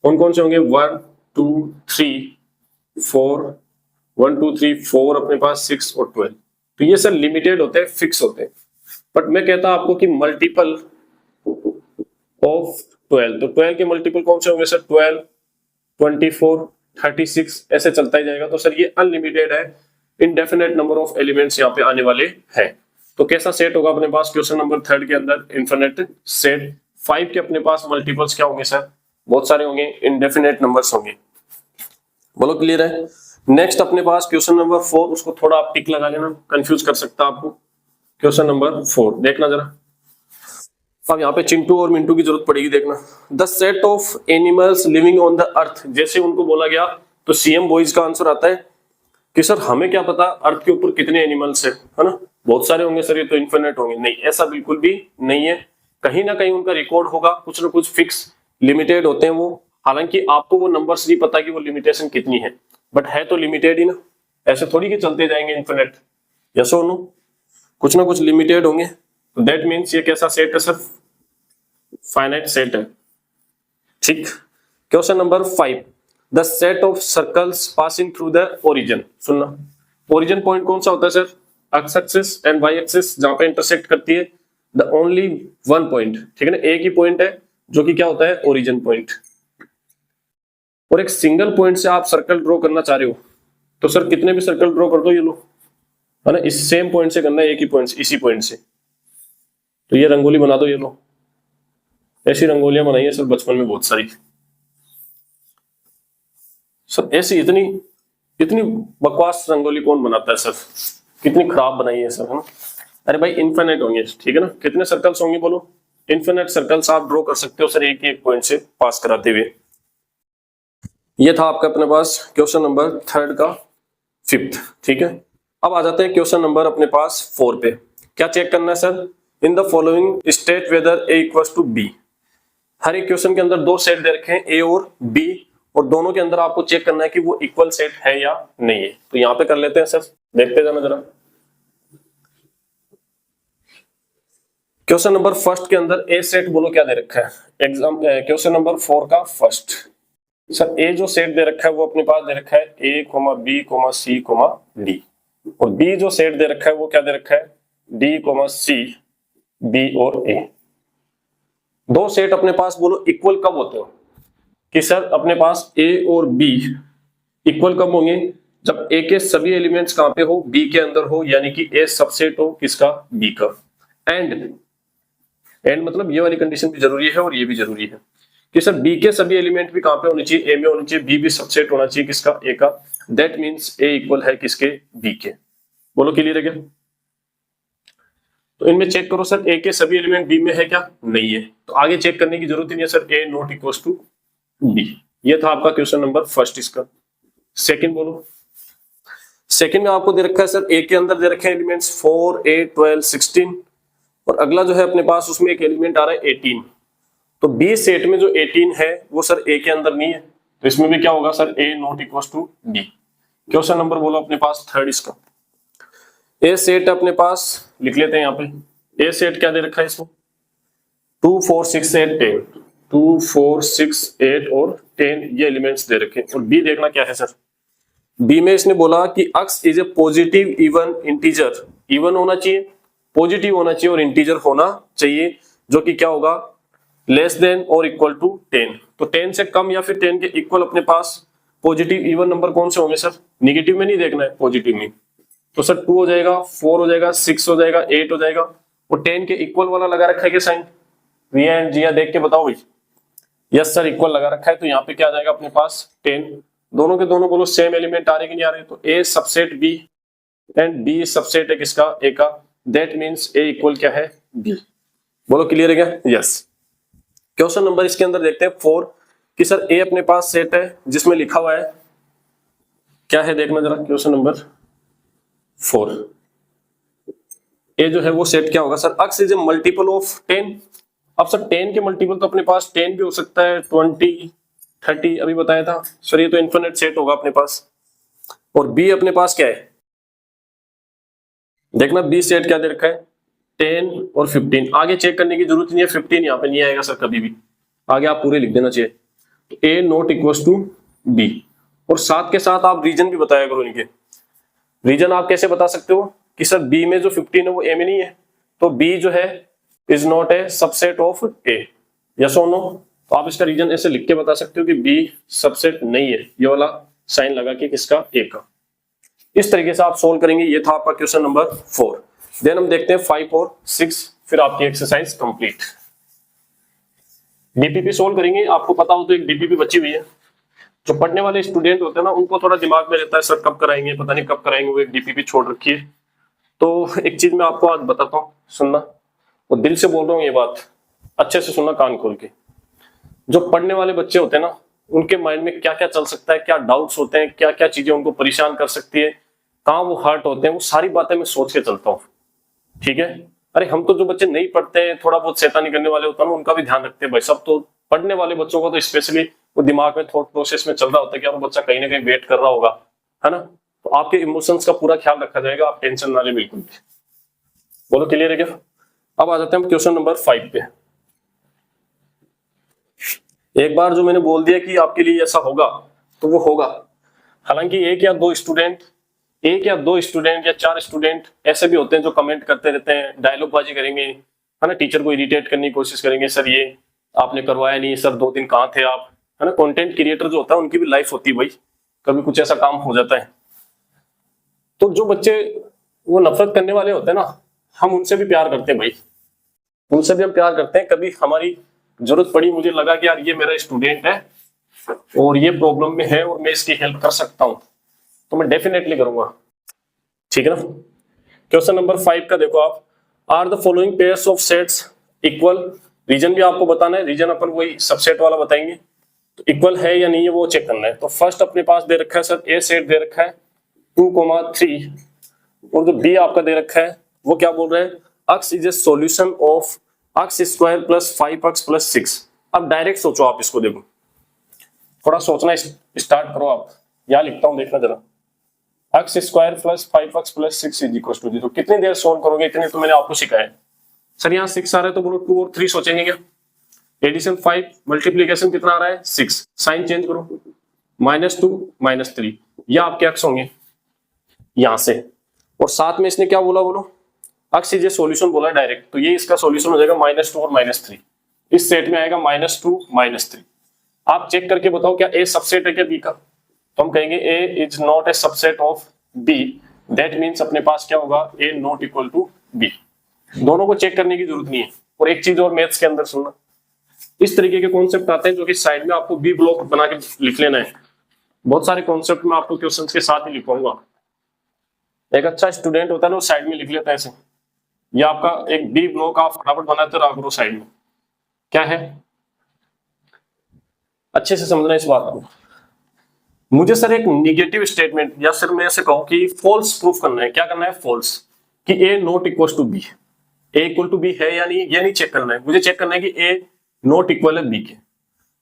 S1: कौन कौन से होंगे? 1 2 3 4, 1 2 3 4 अपने पास 6 और 12। तो ये सर लिमिटेड होते हैं, फिक्स होते हैं। बट मैं कहता आपको कि मल्टीपल ऑफ 12, तो 12 के मल्टीपल कौन से होंगे सर? 12 24 36 ऐसे चलता ही जाएगा। तो सर ये अनलिमिटेड है, इनडेफिनेट नंबर ऑफ एलिमेंट्स यहाँ पे आने वाले हैं। तो कैसा सेट होगा अपने पास क्वेश्चन नंबर 3rd के अंदर? Infinite set. 5 के अपने पास मल्टीपल्स क्या होंगे सर? बहुत सारे होंगे, इनडेफिनेट नंबर्स होंगे। बोलो क्लियर है? नेक्स्ट अपने पास क्वेश्चन नंबर 4, उसको थोड़ा आप टिक लगा लेना, कंफ्यूज कर सकता है आपको। क्वेश्चन नंबर 4 देखना जरा, अब यहाँ पे चिंटू और मिंटू की जरूरत पड़ेगी, देखना। The set of animals living on the earth, जैसे उनको बोला गया तो सीएम बॉयज का आंसर आता है कि सर हमें क्या पता अर्थ के ऊपर कितने एनिमल्स है ना? बहुत सारे होंगे सर, ये तो इन्फिनिट होंगे। नहीं, ऐसा बिल्कुल भी नहीं है, कहीं ना कहीं उनका रिकॉर्ड होगा, कुछ ना कुछ फिक्स लिमिटेड होते हैं वो। हालांकि आपको वो नंबर्स नहीं पता कि वो लिमिटेशन कितनी है, बट है तो लिमिटेड ही ना, ऐसे थोड़ी कि चलते जाएंगे इन्फिनिट। यस और नो? कुछ ना कुछ लिमिटेड होंगे। तो दैट मीन्स ये कैसा सेट है सर? फाइनाइट सेट है। ठीक। Question number 5, the set of circles passing through the origin. सुनना, ओरिजिन पॉइंट कौन सा होता है sir? X axis and Y axis जहां पे इंटरसेक्ट करती है, द ओनली वन पॉइंट, ठीक है ना, एक ही पॉइंट है जो कि क्या होता है? Origin point. और एक सिंगल पॉइंट से आप सर्कल ड्रॉ करना चाह रहे हो तो सर कितने भी सर्कल ड्रॉ कर दो, ये लो, है ना, इस सेम पॉइंट से करना है, एक ही पॉइंट से, इसी पॉइंट से। तो ये रंगोली बना दो, ये लो। ऐसी रंगोलियां बनाई है सर बचपन में बहुत सारी सर, ऐसी इतनी इतनी बकवास रंगोली कौन बनाता है सर? कितनी खराब बनाई है सर, है ना? अरे भाई इनफिनिट होंगे, ठीक है ना? कितने सर्कल्स होंगे बोलो? इनफिनिट सर्कल्स आप ड्रॉ कर सकते हो सर, एक एक पॉइंट से पास कराते हुए। ये था आपका अपने पास क्वेश्चन नंबर 3rd का फिफ्थ। ठीक है, अब आ जाते हैं क्वेश्चन नंबर अपने पास 4 पे। क्या चेक करना है sir? In the following state whether A equals to B. हर एक क्वेश्चन के अंदर दो सेट दे रखे हैं, ए और बी, और दोनों के अंदर आपको चेक करना है कि वो इक्वल सेट है या नहीं है। तो यहां पे कर लेते हैं सर, देखते जाना जरा। क्वेश्चन नंबर फर्स्ट के अंदर ए सेट बोलो क्या दे रखा है। एग्जाम क्वेश्चन नंबर 4 का फर्स्ट। सर ए जो सेट दे रखा है वो अपने पास दे रखा है A comma B comma C comma D, और बी जो सेट दे रखा है वो क्या दे रखा है डी कोमा सी बी और ए। दो सेट अपने पास बोलो इक्वल कब होते हो कि सर अपने पास ए और बी इक्वल कब होंगे? जब ए के सभी एलिमेंट्स कहां पे हो, बी के अंदर हो, यानी कि ए सबसेट हो किसका, बी का। एंड मतलब ये वाली कंडीशन भी जरूरी है और ये भी जरूरी है कि सर बी के सभी एलिमेंट भी कहां पे होने चाहिए, ए में होने चाहिए, बी भी सबसेट होना चाहिए किसका, ए का। दैट मींस ए इक्वल है किसके, बी के। बोलो क्लियर है क्या? तो इनमें चेक करो सर ए के सभी एलिमेंट बी में है क्या, नहीं है, तो आगे चेक करने की जरूरत ही नहीं है sir, A not equal to B. ये था आपका क्वेश्चन नंबर फर्स्ट। इसका सेकंड बोलो। सेकंड में आपको दे रखा है सर ए के अंदर दे रखे हैं एलिमेंट्स 4 8 12 16, और अगला जो है अपने पास उसमें एक एलिमेंट आ रहा है 18। तो बी सेट में जो 18 है वो सर ए के अंदर नहीं है, तो इसमें भी क्या होगा sir, A not equal to B. Question number बोलो अपने पास थर्ड। इसका ए सेट अपने पास लिख लेते हैं यहाँ पे। ए सेट क्या दे रखा है इसको, 2 4 6 8 10, 2 4 6 8 और 10 ये एलिमेंट्स दे रखे हैं। और बी देखना क्या है सर, बी में इसने बोला कि x is A positive even integer, even होना चाहिए, पॉजिटिव होना चाहिए और इंटीजर होना चाहिए, जो कि क्या होगा, लेस देन और इक्वल टू 10। तो 10 से कम या फिर 10 के इक्वल अपने पास पॉजिटिव इवन नंबर कौन से होंगे सर, निगेटिव में नहीं देखना है, पॉजिटिव में। तो सर 2 हो जाएगा, 4 हो जाएगा, 6 हो जाएगा, 8 हो जाएगा, और 10 के इक्वल वाला लगा रखा है क्या साइन, वी एंड जी, देख के बताओ भाई। यस सर इक्वल लगा रखा है, तो यहाँ पे क्या आ जाएगा अपने पास 10। दोनों के दोनों बोलो सेम एलिमेंट आ रहे कि नहीं आ रहे, तो A subset B and B subset है किसका, ए का। दैट मींस ए इक्वल क्या है, बी। बोलो क्लियर है क्या? यस। क्वेश्चन नंबर इसके अंदर देखते हैं 4 कि सर ए अपने पास सेट है जिसमें लिखा हुआ है क्या है, देखना जरा। क्वेश्चन नंबर 4 ए जो है वो सेट क्या होगा sir, x is A multiple of 10। अब सर 10 के मल्टीपल तो अपने पास 10 भी हो सकता है, 20 30 अभी बताया था सर, ये तो इन्फिनिट सेट होगा अपने पास। और बी अपने पास क्या है, देखना बी सेट क्या दे रखा है, 10 और 15। आगे चेक करने की जरूरत नहीं है, 15 यहाँ पे नहीं आएगा सर कभी भी, आगे आप पूरे लिख देना चाहिए। तो ए नॉट इक्वल टू बी, और साथ के साथ आप रीजन भी बताया करो इनके। रीजन आप कैसे बता सकते हो कि सर बी में जो 15 है वो ए में नहीं है, तो बी जो है is not a subset of A, yes और नो। तो आप इसका रीजन ऐसे लिख के बता सकते हो कि बी सबसेट नहीं है, ये वाला साइन लगा के किसका, ए का। इस तरीके से आप सोल्व करेंगे। ये था आपका क्वेश्चन नंबर 4। देन हम देखते हैं 5 और 6, फिर आपकी एक्सरसाइज कंप्लीट। डीपीपी सोल्व करेंगे। आपको पता हो तो एक डीपीपी बची हुई है, जो पढ़ने वाले स्टूडेंट होते हैं ना उनको थोड़ा दिमाग में रहता है सर कब कराएंगे, पता नहीं कब कराएंगे, वो एक डीपीपी छोड़ रखी है। तो एक चीज मैं आपको आज बताता हूँ, सुनना, और दिल से बोल रहा हूँ ये बात, अच्छे से सुनना कान खोल के। जो पढ़ने वाले बच्चे होते हैं ना उनके माइंड में क्या क्या चल सकता है, क्या डाउट्स होते हैं, क्या क्या चीजें उनको परेशान कर सकती है, कहाँ वो हर्ट होते हैं, वो सारी बातें मैं सोच के चलता हूँ, ठीक है। अरे हम तो जो बच्चे नहीं पढ़ते हैं, थोड़ा बहुत शैतानी करने वाले होते हैं ना, उनका भी ध्यान रखते हैं भाई सब। तो पढ़ने वाले बच्चों का तो स्पेशली वो दिमाग में थॉट प्रोसेस में चल रहा होता है कि यार बच्चा कहीं ना कहीं वेट कर रहा होगा, है ना। तो आपके इमोशंस का पूरा ख्याल रखा जाएगा, आप टेंशन ना ले बिल्कुल भी। बोलो क्लियर है क्या? अब आ जाते हैं हम क्वेश्चन नंबर 5 पे। एक बार जो मैंने बोल दिया कि आपके लिए ऐसा होगा तो वो होगा। हालांकि एक या दो स्टूडेंट या 4 स्टूडेंट ऐसे भी होते हैं जो कमेंट करते रहते हैं, डायलॉग बाजी करेंगे, है ना, टीचर को इरिटेट करने की कोशिश करेंगे, सर ये आपने करवाया नहीं, सर 2 दिन कहाँ थे आप, है ना। कंटेंट क्रिएटर जो होता है उनकी भी लाइफ होती है भाई, कभी कुछ ऐसा काम हो जाता है। तो जो बच्चे वो नफरत करने वाले होते हैं ना, हम उनसे भी प्यार करते हैं भाई, उनसे भी हम प्यार करते हैं। कभी हमारी जरूरत पड़ी, मुझे लगा कि यार ये मेरा स्टूडेंट है और ये प्रॉब्लम में है और मैं इसकी हेल्प कर सकता हूं, तो मैं डेफिनेटली करूंगा, ठीक है ना। क्वेश्चन नंबर 5 का देखो आप, are the following pairs of sets equal. Reason भी आपको बताना है, रीजन अपन वही सबसेट वाला बताएंगे, तो इक्वल है या नहीं है वो चेक करना है। तो फर्स्ट अपने पास दे रखा है सर ए सेट दे रखा है 2,3 और जो बी आपका दे रखा है वो क्या बोल रहा है, x is A solution of x square plus 5x plus 6। अब डायरेक्ट सोचो आप इसको, देखो थोड़ा सोचना स्टार्ट करो आप। यहां लिखता हूं, देखना जरा, x square plus 5x plus 6 is equal to 0। कितनी देर सोल्व करोगे, इतने तो मैंने आपको सिखाया है। सर यहाँ 6 आ रहा है तो बोलो 2 और 3 सोचेंगे क्या? एडिशन 5, मल्टीप्लीकेशन कितना आ रहा है 6, साइन चेंज करो, -2 -3, ये आपके x होंगे यहां से। और साथ में इसने क्या बोला, बोलो x इज ए सॉल्यूशन बोला डायरेक्ट, तो ये इसका सॉल्यूशन हो जाएगा -2 और -3। इस सेट में आएगा -2 -3। आप चेक करके बताओ क्या a सबसेट है क्या b का? तो हम कहेंगे a is not a subset of b, that means अपने पास क्या होगा, a not equal to b। दोनों को चेक करने की जरूरत नहीं है। और एक चीज और मैथ्स के अंदर सुनना, इस तरीके के कॉन्सेप्ट आते हैं जो कि साइड में आपको बी ब्लॉक बना के लिख लेना है। बहुत सारे कॉन्सेप्ट में आपको क्वेश्चंस के साथ ही लिखवाऊंगा। एक अच्छा स्टूडेंट होता है ना, वो साइड में लिख लेता है ऐसे। ये आपका एक बी ब्लॉक आप फटाफट बनाते रहा करो साइड में। क्या है, अच्छे से समझना इस बात को। मुझे सर एक निगेटिव स्टेटमेंट या सर मैं ऐसे कहूं कि फॉल्स प्रूफ करना है। क्या करना है, फॉल्स, कि A not equal to B. A equal to B है या नहीं, ये नहीं चेक करना है, मुझे चेक करना है कि ए नॉट इक्वल है बी के।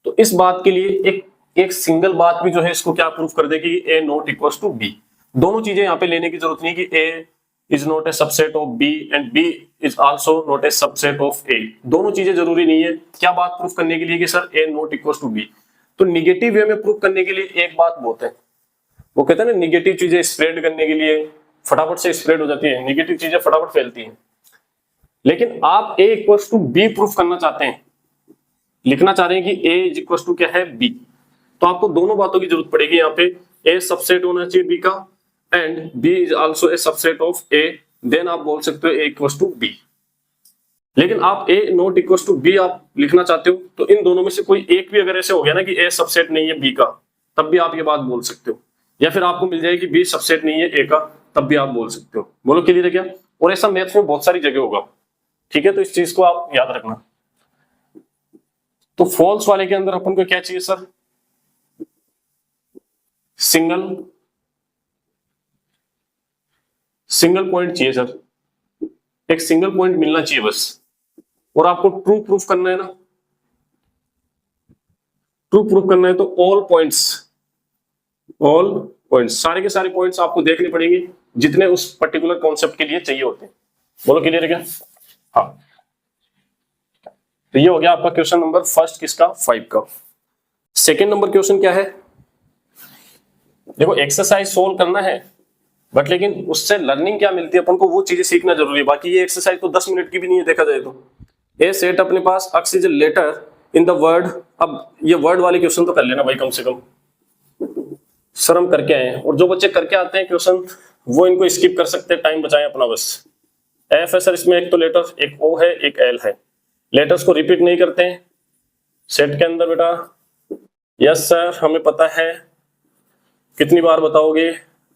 S1: तो इस बात के लिए एक सिंगल बात भी जो है इसको क्या प्रूफ कर दे कि A not equal to B. दोनों चीजें यहाँ पे लेने की जरूरत नहीं कि A is not a subset of B and B is also not a subset of A. दोनों चीजें जरूरी नहीं है। क्या बात प्रूफ करने के लिए कि sir A not equal to B, तो निगेटिव वे में प्रूफ करने के लिए एक बात बहुत है, वो कहते हैं ना निगेटिव चीजें स्प्रेड करने के लिए फटाफट से स्प्रेड हो जाती है, निगेटिव चीजें फटाफट फैलती हैं। लेकिन आप ए इक्वल टू बी प्रूफ करना चाहते हैं, लिखना चाह रहे हैं कि ए इज इक्वल टू क्या है, बी, तो आपको दोनों बातों की जरूरत पड़ेगी। यहाँ पे ए सबसेट होना चाहिए बी का and B is also a subset of A, then आप बोल सकते हो ए इक्वल टू बी। लेकिन आप A not equal to B आप लिखना चाहते हो, तो इन दोनों में से कोई एक भी अगर ऐसे हो गया ना कि ए सबसेट नहीं है बी का, तब भी आप ये बात बोल सकते हो। या फिर आपको मिल जाएगी बी सबसेट नहीं है ए का, तब भी आप बोल सकते हो। बोलो क्लियर है क्या? और ऐसा मैथ्स में बहुत सारी जगह होगा, ठीक है, तो इस चीज को आप याद रखना। तो फॉल्स वाले के अंदर अपन को क्या चाहिए सर, सिंगल पॉइंट चाहिए सर, एक सिंगल पॉइंट मिलना चाहिए बस। और आपको ट्रू प्रूफ करना है ना, ट्रू प्रूफ करना है तो ऑल पॉइंट्स सारे के सारे पॉइंट्स आपको देखने पड़ेंगे जितने उस पर्टिकुलर कॉन्सेप्ट के लिए चाहिए होते हैं। बोलो क्लियर है क्या? हाँ, तो ये हो गया आपका क्वेश्चन नंबर फर्स्ट किसका, 5 का। सेकेंड नंबर क्वेश्चन क्या है, देखो एक्सरसाइज सोल्व करना है बट लेकिन उससे लर्निंग क्या मिलती है अपन को, वो चीजें सीखना जरूरी है। बाकी ये एक्सरसाइज तो 10 मिनट की भी नहीं है देखा जाए तो। ए सेट अपने पास x is letter in the word. अब ये वर्ड वाले क्वेश्चन तो कर लेना भाई कम से कम, सर हम करके आए हैं। और जो बच्चे करके आते हैं क्वेश्चन वो इनको स्किप कर सकते हैं, टाइम बचाएं अपना बस। एफ है सर, इसमें एक तो लेटर, एक ओ है, एक एल है। लेटर्स को रिपीट नहीं करते हैं सेट के अंदर बेटा। यस सर हमें पता है, कितनी बार बताओगे?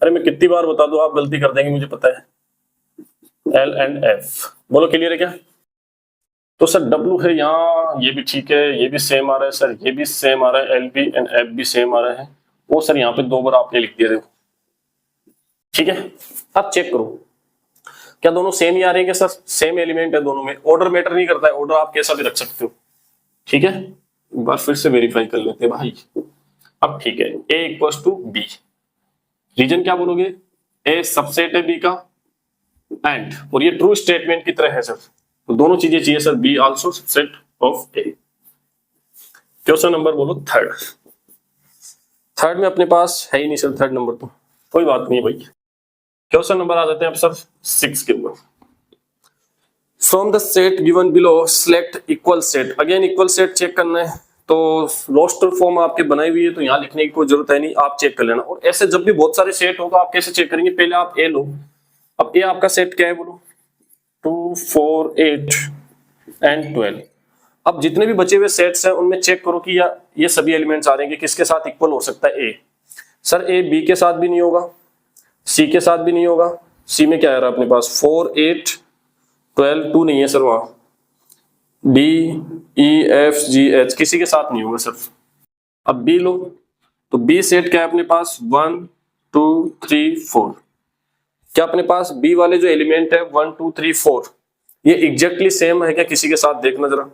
S1: अरे मैं कितनी बार बता दूं, आप गलती कर देंगे मुझे पता है। एल एंड एफ, बोलो क्लियर है क्या? तो सर डब्ल्यू है यहाँ, ये भी ठीक है, ये भी सेम आ रहा है सर, ये भी सेम आ रहा है, एल बी एंड एफ भी सेम आ रहा है। वो सर यहाँ पे 2 बार आपने लिख दिया, देखो ठीक है। अब चेक करो क्या दोनों सेम ही आ रहे हैं क्या? सर सेम एलिमेंट है दोनों में, ऑर्डर मैटर नहीं करता है, ऑर्डर आप कैसा भी रख सकते हो, ठीक है। एक बार फिर से वेरीफाई कर लेते हैं भाई। अब ठीक है, ए इक्वल टू बी, रीजन क्या बोलोगे, ए सबसेट है बी का एंड, और ये ट्रू स्टेटमेंट की तरह है सर, तो दोनों चीजें चाहिए sir, be also subset of A. Question number बोलो थर्ड में अपने पास है ही नहीं सर थर्ड नंबर, तो कोई बात नहीं है भाई। क्वेश्चन नंबर आ जाते हैं अब सर 6 के ऊपर। From the set given below select equal set. Again equal set check करना है, तो रोस्टर फॉर्म आपके बनाई हुई है तो यहाँ लिखने की कोई जरूरत है नहीं, आप चेक कर लेना। और ऐसे जब भी बहुत सारे सेट होगा आप कैसे चेक करेंगे, पहले आप ए लो। अब ए आपका सेट क्या है बोलो, 2 4 8 एंड 12। अब जितने भी बचे हुए सेट्स हैं उनमें चेक करो कि ये सभी एलिमेंट्स आ रहे हैं, किसके साथ इक्वल हो सकता है ए। सर ए बी के साथ भी नहीं होगा, सी के साथ भी नहीं होगा। सी में क्या आ रहा है अपने पास, 4 8 12, 2 नहीं है सर वहां, D E F G H किसी के साथ नहीं होगा सर। अब बी लो, तो बी सेट क्या है अपने पास, 1 2 3 4। क्या अपने पास बी वाले जो एलिमेंट है 1 2 3 4 ये एग्जैक्टली सेम है क्या किसी के साथ? देखना जरा,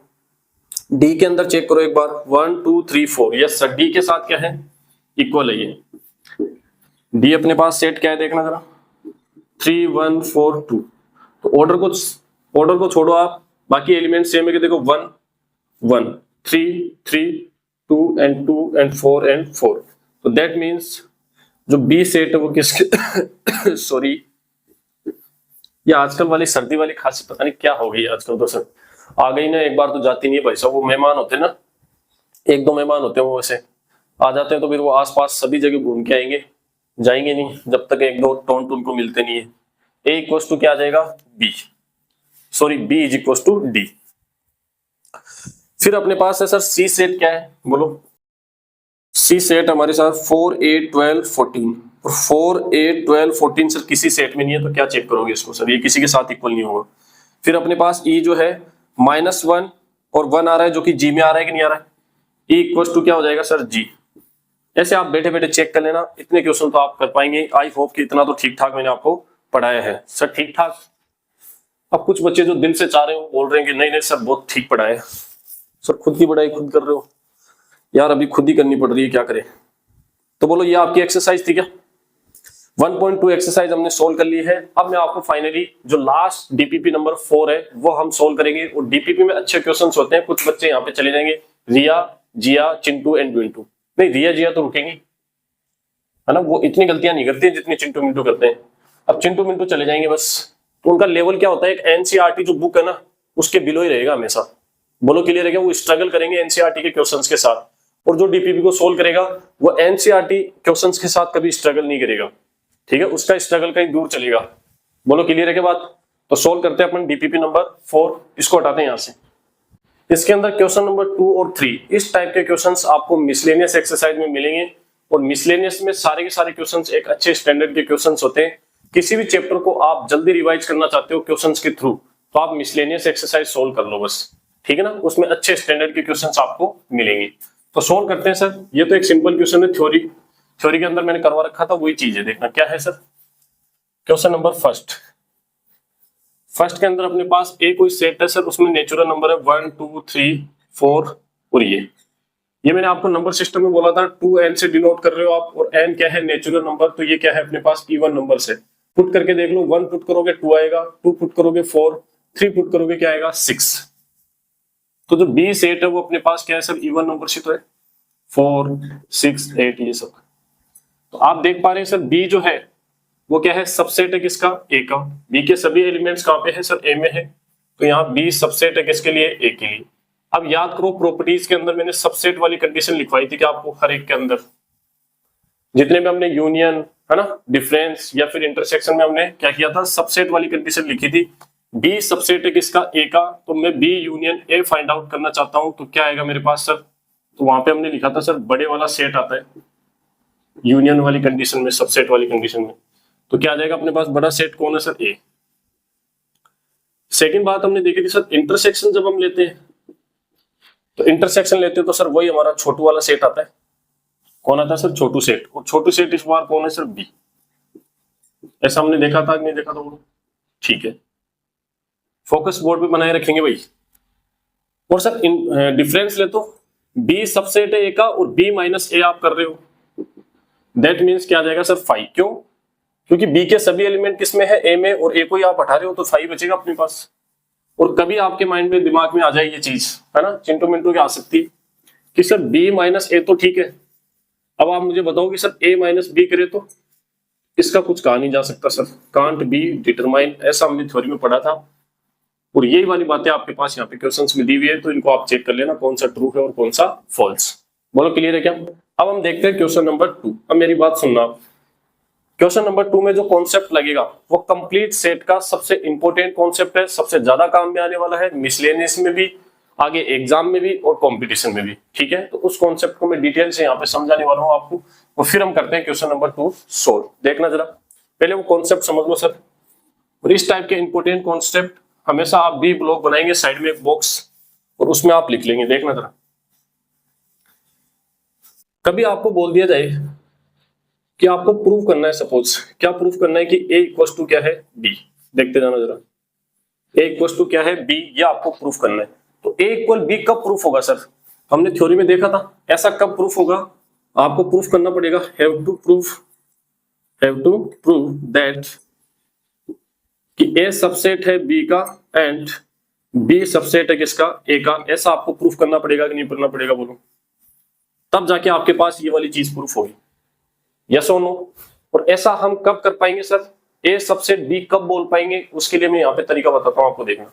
S1: डी के अंदर चेक करो एक बार, 1 2 3 4। यस सर, डी के साथ क्या है? इक्वल है ये। डी अपने पास सेट क्या है देखना जरा, 3 1 4 2। तो ऑर्डर को छोड़ो आप, बाकी एलिमेंट सेम है कि देखो 1 1 3 3 2 एंड 2 एंड 4 एंड 4। तो दैट मीन्स जो बी सेट है वो किसके सॉरी, ये आजकल वाली सर्दी वाली खांसी पता नहीं क्या हो गई आजकल, तो सर आ गई ना, एक बार तो जाती नहीं है भाई साहब। वो मेहमान होते हैं ना, एक दो मेहमान होते हैं वो वैसे आ जाते हैं तो फिर वो आसपास सभी जगह घूम के आएंगे, जाएंगे नहीं जब तक एक दो टोन टून को मिलते नहीं है। ए इक्वल टू क्या आ जाएगा? B, sorry B is equal to D. फिर अपने पास है सर सी सेट, क्या है बोलो? सी सेट हमारे साथ 4 8 12 14 और 4 8 12 14 सर किसी सेट में नहीं है, तो क्या चेक करोगे इसको? सर ये किसी के साथ इक्वल नहीं होगा। फिर अपने पास ई जो है -1 और 1 आ रहा है जो कि जी में आ रहा है कि नहीं आ रहा है? ई इक्वल टू क्या हो जाएगा सर? जी। ऐसे आप बैठे बैठे चेक कर लेना, इतने क्वेश्चन तो आप कर पाएंगे। आई होप कि इतना तो ठीक ठाक मैंने आपको पढ़ाया है सर, ठीक ठाक। अब कुछ बच्चे जो दिल से चाह रहे हो बोल रहे हैं कि नहीं नहीं सर बहुत ठीक पढ़ाया सर, खुद की पढ़ाई खुद कर रहे हो यार, अभी खुद ही करनी पड़ रही है, क्या करें? तो बोलो ये आपकी एक्सरसाइज थी क्या? 1.2 एक्सरसाइज हमने सोल्व कर ली है। अब मैं आपको फाइनली जो लास्ट डीपीपी नंबर 4 है वो हम सोल्व करेंगे। और डीपीपी में अच्छे क्वेश्चंस होते हैं, कुछ बच्चे यहाँ पे चले जाएंगे, रिया जिया चिंटू एंड विंटू। नहीं, रिया जिया तो रुकेंगी है ना, वो इतनी गलतियां नहीं करती जितनी चिंटू मिंटू करते हैं। अब चिंटू मिंटू चले जाएंगे बस। तो उनका लेवल क्या होता है, एक एनसीईआरटी जो बुक है ना उसके बिलो ही रहेगा हमेशा। बोलो क्लियर है क्या? वो स्ट्रगल करेंगे एनसीईआरटी के क्वेश्चंस के साथ, और जो डीपीपी को सोल्व करेगा वो एनसीईआरटी क्वेश्चंस के साथ कभी स्ट्रगल नहीं करेगा, ठीक है? उसका स्ट्रगल कहीं दूर चलेगा। बोलो क्लियर है क्या बात? तो सोल्व करते हैं अपन डीपीपी नंबर 4, इसको हटाते हैं यहां से। इसके अंदर क्वेश्चन नंबर 2 और 3 इस टाइप के क्वेश्चंस आपको मिसलेनियस एक्सरसाइज में मिलेंगे। और मिसलेनियस में सारे के सारे क्वेश्चंस एक अच्छे स्टैंडर्ड के क्वेश्चंस होते हैं। किसी भी चैप्टर को आप जल्दी रिवाइज करना चाहते हो क्वेश्चंस के थ्रू, तो आप मिसलेनियस एक्सरसाइज सोल्व कर लो बस, ठीक है ना? उसमें अच्छे स्टैंडर्ड के क्वेश्चंस आपको मिलेंगे। तो सोल्व करते हैं सर। ये तो एक सिंपल क्वेश्चन है, थ्योरी के अंदर मैंने करवा रखा था, वही चीज है। देखना क्या है सर। क्वेश्चन नंबर फर्स्ट के अंदर अपने पास ए कोई सेट है सर, उसमें नेचुरल नंबर है 1 2 3 4 और ये मैंने आपको नंबर सिस्टम में बोला था 2n से डिनोट कर रहे हो आप, और n क्या है? Natural number. तो ये क्या है अपने पास? इवन नंबर से पुट करके देख लो। 1 पुट करोगे 2 आएगा, 2 पुट करोगे 4, 3 पुट करोगे क्या आएगा? 6। तो जो बी सेट है वो अपने पास क्या है सर? इवन नंबर से तो है 4 6 8 ये सब। तो आप देख पा रहे हैं सर बी जो है वो क्या है? सबसेट है किसका? ए का। बी के सभी एलिमेंट्स कहां पे है सर? ए में है। तो यहाँ बी सबसेट है किसके लिए? ए के लिए। अब याद करो प्रॉपर्टीज के अंदर मैंने सबसेट वाली कंडीशन लिखवाई थी कि आपको हर एक के अंदर जितने में हमने यूनियन है ना, डिफरेंस या फिर इंटरसेक्शन में हमने क्या किया था? सबसेट वाली कंडीशन लिखी थी। बी सबसेट है किसका? ए का। तो मैं B union A find out करना चाहता हूं, तो क्या आएगा मेरे पास सर? तो वहां पे हमने लिखा था सर बड़े वाला सेट आता है यूनियन वाली कंडीशन में, सबसेट वाली कंडीशन में। तो क्या आ जाएगा अपने पास? बड़ा सेट कौन है सर? ए। सेकंड बात हमने देखी थी सर, इंटरसेक्शन जब हम लेते हैं तो इंटरसेक्शन लेते हैं तो सर वही हमारा छोटू वाला सेट आता है। कौन आता है सर? छोटू सेट। और छोटू सेट इस बार कौन है सर? बी। ऐसा हमने देखा था नहीं देखा था वो? ठीक है, फोकस बोर्ड पे बनाए रखेंगे भाई। और सर डिफरेंस ले तो बी सबसेट है ए का और बी माइनस ए आप कर रहे हो, दैट मीन्स क्या आ जाएगा सर? 5। क्यों? क्योंकि बी के सभी एलिमेंट किसमें है? ए में, और ए को ही आप हटा रहे हो तो 5 बचेगा अपने पास। और कभी आपके माइंड में दिमाग में आ जाए ये चीज है ना, चिंटू मिंटू की आ सकती कि सर बी माइनस ए तो ठीक है, अब आप मुझे बताओ कि सर ए माइनस बी करे तो इसका कुछ कहा नहीं जा सकता सर, कांट बी डिटरमाइन, ऐसा हमने थ्योरी में पढ़ा था। और यही वाली बातें आपके पास यहाँ पे क्वेश्चंस में दी हुई है, तो इनको आप चेक कर लेना कौन सा ट्रू है और कौन सा फॉल्स। बोलो क्लियर है क्या? अब हम देखते हैं क्वेश्चन नंबर 2। अब मेरी बात सुनना आप, क्वेश्चन नंबर 2 में जो कॉन्सेप्ट लगेगा वो कंप्लीट सेट का सबसे इंपॉर्टेंट कॉन्सेप्ट है, सबसे ज्यादा काम में आने वाला है, मिसलेनियस में भी, आगे एग्जाम में भी और कंपटीशन में भी, ठीक है? तो उस कॉन्सेप्ट को मैं डिटेल से यहाँ पे समझाने वाला हूँ आपको, और फिर हम करते हैं क्वेश्चन नंबर 2 सोल्व। देखना जरा, पहले वो कॉन्सेप्ट समझ लो सर। और इस टाइप के इंपॉर्टेंट कॉन्सेप्ट हमेशा आप भी ब्लॉक बनाएंगे, साइड में एक बॉक्स, और उसमें आप लिख लेंगे। देखना जरा, कभी आपको बोल दिया जाए कि आपको प्रूव करना है, सपोज क्या प्रूव करना है कि a इक्वल टू क्या है b। देखते जाना जरा, a इक्वल टू क्या है b, ये आपको प्रूफ करना है। तो a इक्वल b कब प्रूफ होगा सर? हमने थ्योरी में देखा था, ऐसा कब प्रूफ होगा? आपको प्रूफ करना पड़ेगा, हैव टू प्रूव दैट कि a सबसेट है b का एंड b सबसेट है किसका, a का। ऐसा आपको प्रूफ करना पड़ेगा कि नहीं करना पड़ेगा, बोलो? तब जाके आपके पास ये वाली चीज प्रूफ होगी, यस और नो। और ऐसा हम कब कर पाएंगे सर? ए सबसेट बी कब बोल पाएंगे? उसके लिए मैं यहाँ पे तरीका बताता हूँ आपको, देखना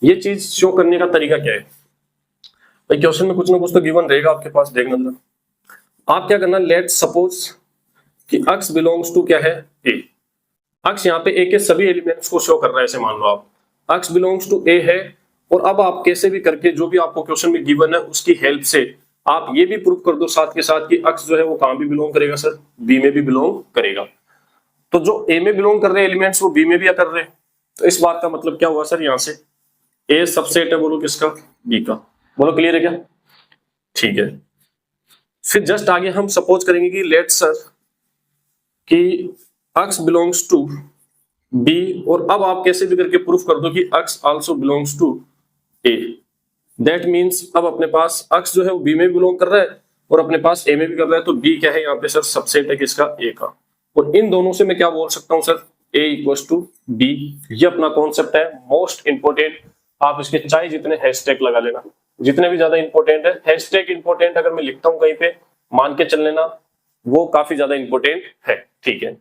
S1: ये चीज शो करने का तरीका क्या है। भाई क्वेश्चन में कुछ ना कुछ तो गिवन रहेगा आपके पास, देखना जरा। आप क्या करना, लेट सपोज कि x बिलोंग्स टू क्या है ए। x यहाँ पे ए के सभी एलिमेंट्स को शो कर रहा है, ऐसे मान लो आप x बिलोंग्स टू ए है। और अब आप कैसे भी करके जो भी आपको क्वेश्चन में गिवन है उसकी हेल्प से आप ये भी प्रूव कर दो साथ के साथ कि x जो है वो कहां भी बिलोंग करेगा सर, b में भी बिलोंग करेगा। तो जो a में बिलोंग कर रहे हैं एलिमेंट्स वो b में भी कर रहे हैं। तो इस बात का मतलब क्या हुआ सर, यहाँ से a सबसेट है, बोलो किसका, b का। बोलो क्लियर है क्या? ठीक है। फिर जस्ट आगे हम सपोज करेंगे कि लेट सर कि x बिलोंग्स टू b, और अब आप कैसे भी करके प्रूफ कर दो कि x also belongs to a। That means अब अपने पास x जो है वो b में बिलोंग कर रहा है और अपने पास a में भी कर रहा है। तो b क्या है यहाँ पे सर, सबसेट है किसका, a का। और इन दोनों से मैं क्या बोल सकता हूँ sir, a equal to b। ये अपना कॉन्सेप्ट है मोस्ट इंपोर्टेंट। आप इसके चाहे जितने हैशटैग लगा लेना, जितने भी ज्यादा इंपॉर्टेंट है। हैशटैग इंपॉर्टेंट अगर मैं लिखता हूँ कहीं पे, मान के चल लेना वो काफी ज्यादा इंपॉर्टेंट है, ठीक है।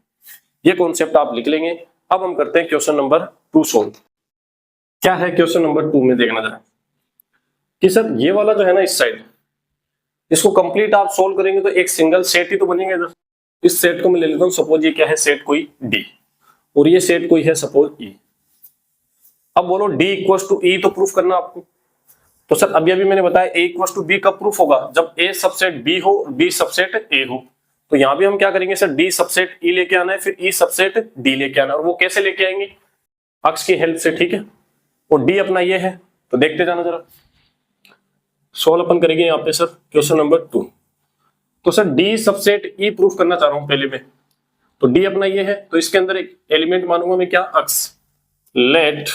S1: ये कॉन्सेप्ट आप लिख लेंगे। अब हम करते हैं क्वेश्चन नंबर 2 सोल्व। क्या है क्वेश्चन नंबर 2 में, देखना जरा कि सर ये वाला जो है ना इस साइड, इसको कंप्लीट आप सोल्व करेंगे तो एक सिंगल सेट ही तो बनेगा इधर। इस सेट को मैं ले लेता हूं, सपोज ये क्या है, सेट कोई D और ये सेट कोई है सपोज E। अब बोलो D इक्वल टू E तो प्रूफ करना आपको। तो सर अभी अभी मैंने बताया A इक्वल टू B कब प्रूफ होगा, जब A सबसेट B हो B सबसेट A हो। तो यहां भी हम क्या करेंगे सर, D सबसेट E लेके आना है, फिर E सबसेट D लेके आना है। और वो कैसे लेके आएंगे, अक्ष की हेल्प से, ठीक है। और D अपना ये है, तो देखते जाना जरा। सोल्व अपन करेंगे यहाँ पे सर क्वेश्चन नंबर 2। तो sir D subset E proof करना चाह रहा हूं पहले में। तो D अपना ये है, तो इसके अंदर एक एलिमेंट मानूंगा मैं क्या, x. Let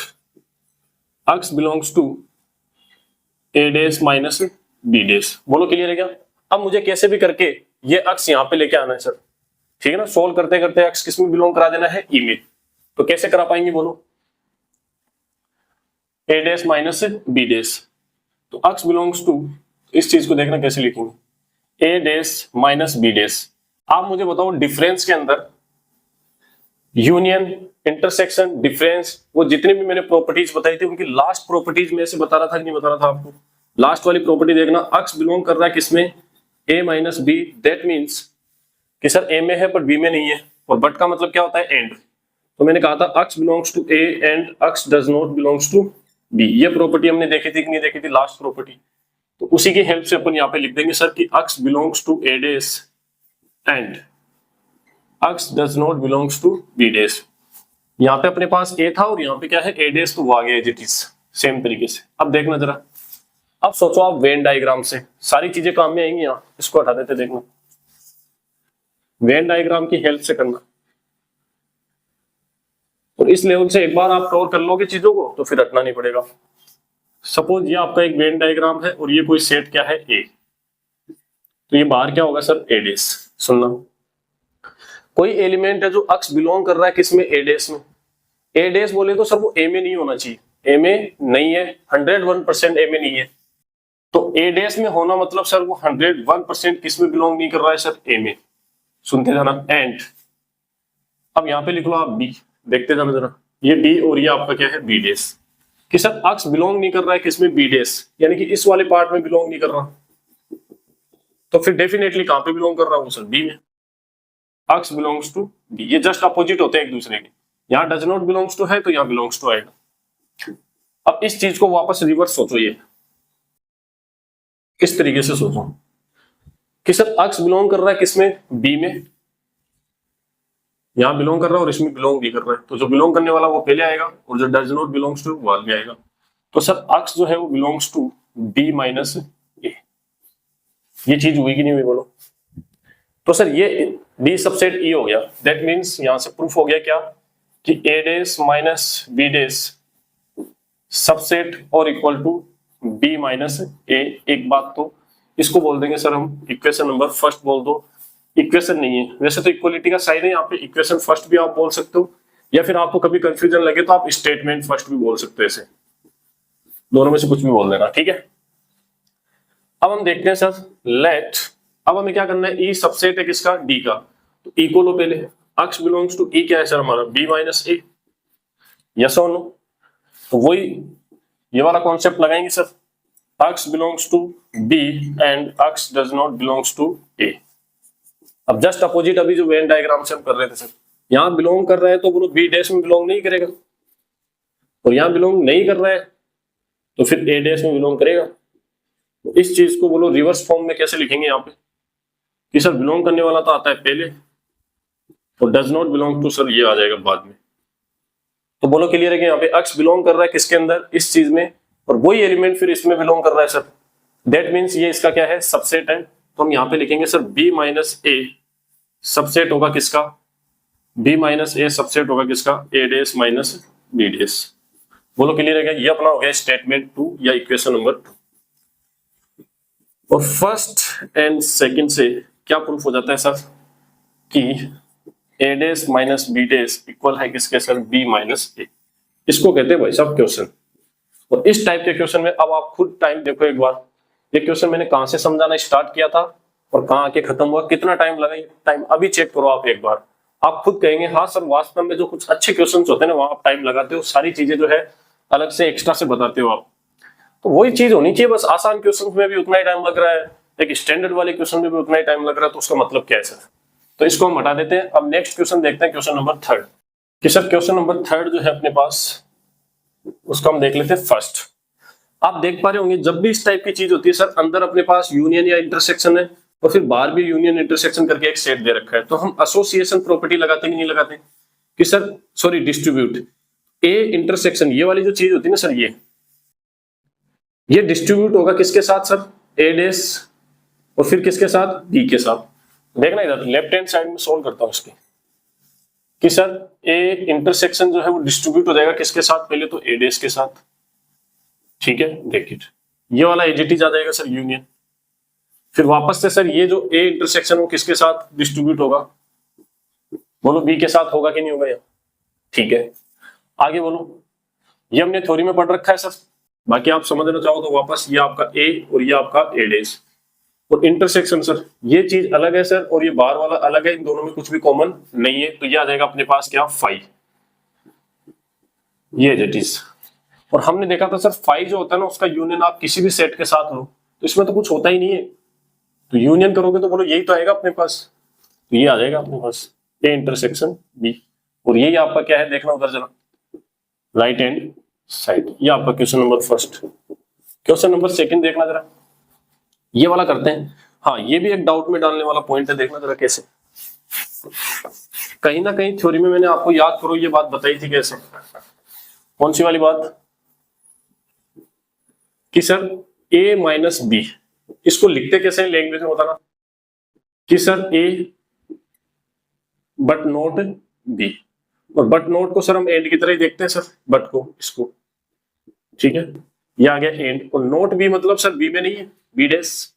S1: x belongs to A dash minus B dash. बोलो क्लियर है क्या? अब मुझे कैसे भी करके ये अक्ष यहाँ पे लेके आना है सर, ठीक है ना। सोल्व करते करते अक्ष किस में बिलोंग करा देना है, E में। तो कैसे करा पाएंगे बोलो, A dash minus B dash. तो x बिलोंग्स टू, इस चीज को देखना कैसे लिखेंगे, a dash minus b dash. आप मुझे बताओ डिफरेंस के अंदर यूनियन, इंटरसेक्शन, डिफरेंस, वो जितनी भी मैंने प्रॉपर्टीज बताई थी उनकी लास्ट प्रॉपर्टीज में से बता रहा था कि नहीं बता रहा था आपको। लास्ट वाली प्रॉपर्टी देखना, x बिलोंग कर रहा है किसमें, a minus b। That means कि सर a में है पर b में नहीं है। और बट का मतलब क्या होता है, एंड। तो मैंने कहा था x belongs to a and x does not belongs to b। ये प्रॉपर्टी हमने देखी थी कि नहीं देखी थी, लास्ट प्रॉपर्टी। तो उसी की हेल्प से अपन यहाँ पे लिख देंगे सर कि x belongs to a dash and x does not belongs to b dash. यहाँ पे अपने पास a था और यहाँ पे क्या है, a डैश, तो वो आ गया एज इट इज सेम तरीके से। अब देखना जरा, अब सोचो आप वेन डायग्राम से सारी चीजें काम में आएंगी। यहाँ इसको हटा देते, देखना वेन डायग्राम की हेल्प से करना। और इस लेवल से एक बार आप कवर कर लोगे चीजों को तो फिर हटना नहीं पड़ेगा। सपोज ये आपका एक वेन डायग्राम है और ये कोई सेट क्या है, ए। तो ये बाहर क्या होगा सर, ए डैश। सुनना, कोई एलिमेंट है जो अक्ष बिलोंग कर रहा है किसमें, ए डैश में। ए डैश बोले तो सर वो ए में नहीं होना चाहिए, ए में नहीं है, 101% ए में नहीं है। तो ए डैश में होना मतलब सर वो 101% किस में बिलोंग नहीं कर रहा है सर, ए में। सुनते जाना, एंड अब यहाँ पे लिख लो आप बी, देखते जाना जरा, ये डी और ये आपका क्या है, बी डैश। कि सर अक्ष बिलोंग नहीं कर रहा है किसमें, बी डैश, यानी कि इस वाले पार्ट में बिलोंग नहीं कर रहा। तो फिर डेफिनेटली कहां पे बिलोंग कर रहा हूं सर, बी में। अक्ष बिलोंग्स टू बी, ये जस्ट अपोजिट होते हैं एक दूसरे के। यहाँ डज नॉट बिलोंग्स टू है तो यहाँ बिलोंग्स टू आएगा। अब इस चीज को वापस रिवर्स सोचो, ये इस तरीके से सोचो कि सर अक्ष बिलोंग कर रहा है किसमें, बी में। यहाँ बिलोंग कर रहा है और इसमें बिलोंग भी कर रहा है। तो जो बिलोंग करने वाला वो पहले आएगा और जो डज नॉट बिलोंग्स टू वो आगे आएगा। तो सर अक्ष जो है वो बिलोंग्स टू बी माइनस ए। ये चीज हुई कि नहीं हुई बोलो। तो सर ये डी सबसेट ई हो गया, दैट मीन्स यहां से प्रूफ हो गया क्या कि ए डेस माइनस बी डेस सबसेट और इक्वल टू बी माइनस ए। एक बात तो इसको बोल देंगे सर हम इक्वेशन नंबर फर्स्ट बोल दो, इक्वेशन नहीं है वैसे तो इक्वलिटी का साइन है यहाँ पे, इक्वेशन फर्स्ट भी आप बोल सकते हो या फिर आपको कभी कंफ्यूजन लगे तो आप स्टेटमेंट फर्स्ट भी बोल सकते हो, ऐसे दोनों में से कुछ भी बोल देना, ठीक है। अब हम देखते हैं सर लेट, अब हमें क्या करना है, ई सबसेट है किसका, डी का, तो ई को लो पहले, एक्स बिलोंग्स टू ई क्या है सर हमारा, बी माइनस ए, यस और नो, तो वही ये वाला कॉन्सेप्ट लगाएंगे sir, X belongs to B and X does not belongs to A. अब जस्ट अपोजिट अभी जो वेन डायग्राम से हम कर रहे थे सर, यहां बिलोंग कर रहा है तो बोलो बी डैश में बिलोंग नहीं करेगा, और यहां बिलोंग नहीं कर रहा है तो फिर ए डैश में बिलोंग करेगा। तो इस चीज को बोलो रिवर्स फॉर्म में कैसे लिखेंगे यहाँ पे कि सर बिलोंग करने वाला तो आता है पहले और does not belong to sir ये आ जाएगा बाद में। तो बोलो क्लियर है कि यहाँ पे एक्स बिलोंग कर रहा है किसके अंदर, इस चीज में, और वही एलिमेंट फिर इसमें बिलोंग कर रहा है सर, दैट मीन्स ये इसका क्या है, सबसेट है। तो हम यहाँ पे लिखेंगे सर बी माइनस ए सबसेट होगा किसका, बी माइनस ए सबसेट होगा किसका, ए डेस माइनस बी डेस। बोलो क्लियर है क्या, ये अपना हो गया स्टेटमेंट 2 या इक्वेशन नंबर 2। और फर्स्ट एंड सेकंड से क्या प्रूफ हो जाता है सर कि ए डेस माइनस बी डेस इक्वल है किसके सर, बी माइनस ए। इसको कहते हैं भाई साहब क्वेश्चन। और इस टाइप के क्वेश्चन में अब आप खुद टाइम देखो एक बार, ये क्वेश्चन मैंने कहां से समझाना स्टार्ट किया था और कहां आके खत्म हुआ, कितना टाइम लगा, ये टाइम अभी चेक करो आप एक बार, आप खुद कहेंगे हाँ सर वास्तव में जो कुछ अच्छे क्वेश्चंस होते हैं ना वहां आप टाइम लगाते हो, सारी चीजें जो है अलग से एक्स्ट्रा से बताते हो आप, तो वही चीज होनी चाहिए बस। आसान क्वेश्चन में भी उतना ही टाइम लग रहा है, एक स्टैंडर्ड वाले क्वेश्चन में भी उतना ही टाइम लग रहा है, तो उसका मतलब क्या है सर, तो इसको हम हटा देते हैं। अब नेक्स्ट क्वेश्चन देखते हैं, क्वेश्चन नंबर 3 कि सर क्वेश्चन नंबर 3 जो है अपने पास, उसको हम देख लेते हैं फर्स्ट। आप देख पा रहे होंगे जब भी इस टाइप की चीज होती है सर, अंदर अपने पास यूनियन या इंटरसेक्शन है और फिर बाहर भी यूनियन इंटरसेक्शन करके एक सेट दे रखा है, तो हम एसोसिएशन प्रॉपर्टी लगाते हैं कि नहीं लगाते कि sir, sorry distribute A intersection, ये वाली जो चीज होती है ना सर, ये डिस्ट्रीब्यूट होगा किसके साथ सर, ए डेस और फिर किसके साथ, बी के साथ। देखना इधर लेफ्ट हैंड साइड में सोल्व करता हूं इसकी कि सर ए इंटरसेक्शन जो है वो डिस्ट्रीब्यूट हो जाएगा किसके साथ, पहले तो ए डेस के साथ, ठीक है, देख इट, ये वाला एजिटीज आ जाएगा सर यूनियन, फिर वापस से सर ये जो ए इंटरसेक्शन वो किसके साथ डिस्ट्रीब्यूट होगा, बोलो बी के साथ होगा कि नहीं होगा यार, ठीक है। आगे बोलो, ये हमने थ्योरी में पढ़ रखा है सर, बाकी आप समझना चाहो तो वापस ये आपका ए और ये आपका ए डेस, और इंटरसेक्शन सर ये चीज अलग है सर और ये बाहर वाला अलग है, इन दोनों में कुछ भी कॉमन नहीं है, तो ये आ जाएगा अपने पास क्या, 5, ये एजिटीज। और हमने देखा था सर 5 जो होता है ना उसका यूनियन आप किसी भी सेट के साथ लो तो इसमें तो कुछ होता ही नहीं है, तो यूनियन करोगे तो बोलो यही तो आएगा अपने पास, तो ये आ जाएगा अपने पास ए इंटरसेक्शन बी, और यही आपका क्या है देखना उधर जरा राइट हैंड साइड, ये आपका question number first. Question number second देखना जरा, ये वाला करते हैं। हाँ ये भी एक डाउट में डालने वाला पॉइंट है, देखना जरा कैसे, कहीं ना कहीं थ्योरी में मैंने आपको याद करो ये बात बताई थी, कैसे, कौन सी वाली बात कि सर a माइनस बी, इसको लिखते कैसे हैं लैंग्वेज में बताना, कि sir a but not b, और बट नॉट को सर हम एंड की तरह ही देखते हैं सर, बट को इसको, ठीक है, ये आ गया एंड, और नॉट b मतलब सर b में नहीं है, b डैश,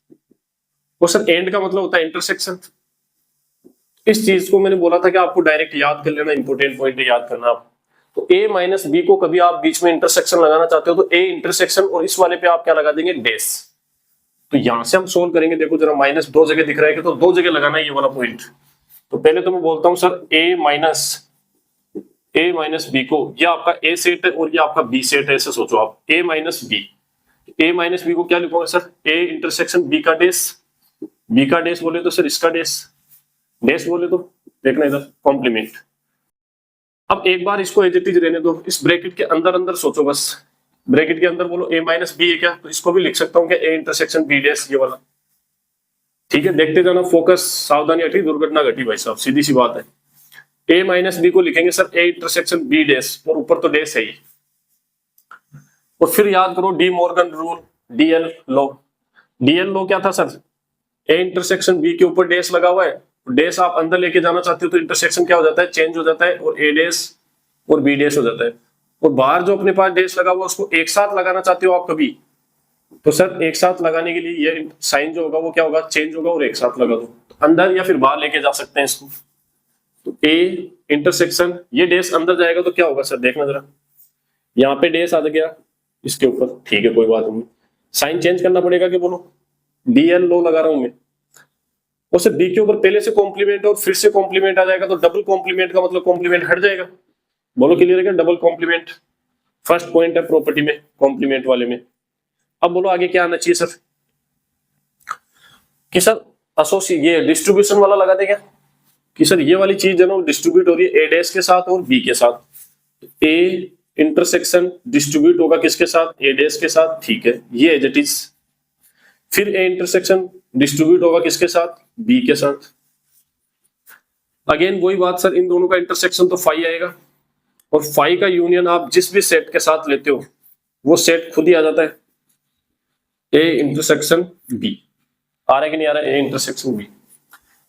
S1: और सर एंड का मतलब होता है इंटरसेक्शन। इस चीज को मैंने बोला था कि आपको डायरेक्ट याद कर लेना, इंपोर्टेंट पॉइंट है याद करना आप। तो a माइनस बी को कभी आप बीच में इंटरसेक्शन लगाना चाहते हो तो a इंटरसेक्शन और इस वाले पे आप क्या लगा देंगे, डैश। तो यहां से हम सोल्व करेंगे, देखो जरा माइनस 2 जगह दिख रहा है कि, तो 2 जगह लगाना है ये वाला पॉइंट। तो पहले तो मैं बोलता हूं सर a माइनस बी को, ये आपका a सेट है और ये आपका b सेट है, ऐसे सोचो आप, a माइनस बी को क्या लिखोगे सर, a इंटरसेक्शन b का डैश बोले तो सर इसका डैश बोले तो देखना इधर कॉम्प्लीमेंट। अब एक बार इसको एज इट इज रहने दो, इस ब्रैकेट के अंदर सोचो बस, ब्रैकेट के अंदर बोलो a माइनस बी है क्या, तो इसको भी लिख सकता हूं क्या, a इंटरसेक्शन b डैश, ये वाला, ठीक है। देखते जाना, फोकस, सावधानी हटी दुर्घटना घटी भाई साहब, सीधी सी बात है। a माइनस बी को लिखेंगे sir a intersection b dash, और ऊपर तो डैश है ही, और फिर याद करो De Morgan rule, DL law क्या था सर, a इंटरसेक्शन b के ऊपर डैश लगा हुआ है डेस आप अंदर लेके जाना चाहते हो तो इंटरसेक्शन क्या हो जाता है, चेंज हो जाता है और ए डेस और बी डेस हो जाता है। और बाहर जो अपने पास डेस लगा हुआ उसको एक साथ लगाना चाहते हो आप कभी, तो सर एक साथ लगाने के लिए ये साइन जो होगा वो क्या होगा, चेंज होगा और एक साथ लगा दो। तो अंदर या फिर बाहर लेके जा सकते हैं इसको। तो ए इंटरसेक्शन, ये डेस अंदर जाएगा तो क्या होगा सर, देखना जरा, यहाँ पे डेस आ गया इसके ऊपर, ठीक है कोई बात नहीं, साइन चेंज करना पड़ेगा कि बोलो, डी एल लो लगा रहा हूं मैं, और सिर्फ बी के ऊपर पहले से कॉम्प्लीमेंट और फिर से कॉम्प्लीमेंट आ जाएगा तो डबल कॉम्प्लीमेंट का मतलब कॉम्प्लीमेंट हट जाएगा। बोलो क्लियर है क्या, डबल कॉम्प्लीमेंट फर्स्ट पॉइंट है प्रॉपर्टी में, कॉम्प्लीमेंट वाले में। अब बोलो आगे क्या आना चाहिए सर, कि सर एसोसिएट ये डिस्ट्रीब्यूशन वाला लगा देगा कि सर ये वाली चीज है ना डिस्ट्रीब्यूट हो रही है ए डैश के साथ और बी के साथ। ए इंटरसेक्शन डिस्ट्रीब्यूट होगा किसके साथ, ए डैश के साथ, ठीक है ये एज इट इज। फिर ए इंटरसेक्शन डिस्ट्रीब्यूट होगा किसके साथ, बी के साथ। अगेन वही बात सर, इन दोनों का इंटरसेक्शन तो फाई आएगा और फाई का यूनियन आप जिस भी सेट के साथ लेते हो वो सेट खुद ही आ जाता है, ए इंटरसेक्शन बी। आ रहा है कि नहीं आ रहा है, ए इंटरसेक्शन बी।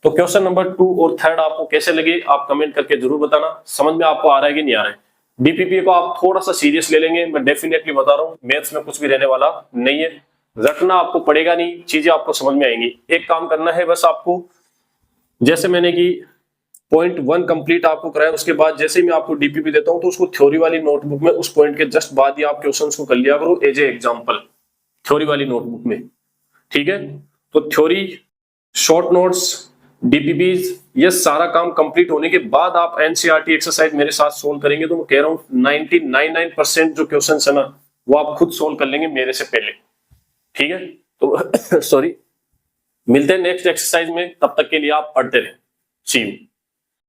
S1: तो क्वेश्चन नंबर 2 और 3 आपको कैसे लगे आप कमेंट करके जरूर बताना, समझ में आपको आ रहा है कि नहीं आ रहा है। डीपीपी को आप थोड़ा सा सीरियस ले लेंगे, मैं डेफिनेटली बता रहा हूँ, मैथ्स में कुछ भी रहने वाला नहीं है, रटना आपको पड़ेगा नहीं, चीजें आपको समझ में आएंगी। एक काम करना है बस आपको, जैसे मैंने की पॉइंट 1 कंप्लीट आपको कराया, उसके बाद जैसे ही मैं आपको डीपीपी देता हूं तो उसको थ्योरी वाली नोटबुक में उस पॉइंट के जस्ट बाद ही आप क्वेश्चंस को कर लिया करो एज ए एग्जांपल, थ्योरी वाली नोटबुक में, ठीक है। तो थ्योरी, शॉर्ट नोट्स, डीपीपीज, ये सारा काम कंप्लीट होने के बाद आप एनसीईआरटी एक्सरसाइज मेरे साथ सोल्व करेंगे तो मैं कह रहा हूं 99% जो क्वेश्चंस है ना वो आप खुद सोल्व कर लेंगे मेरे से पहले, ठीक है। तो सॉरी, मिलते हैं नेक्स्ट एक्सरसाइज में, तब तक के लिए आप पढ़ते रहें। सी यू।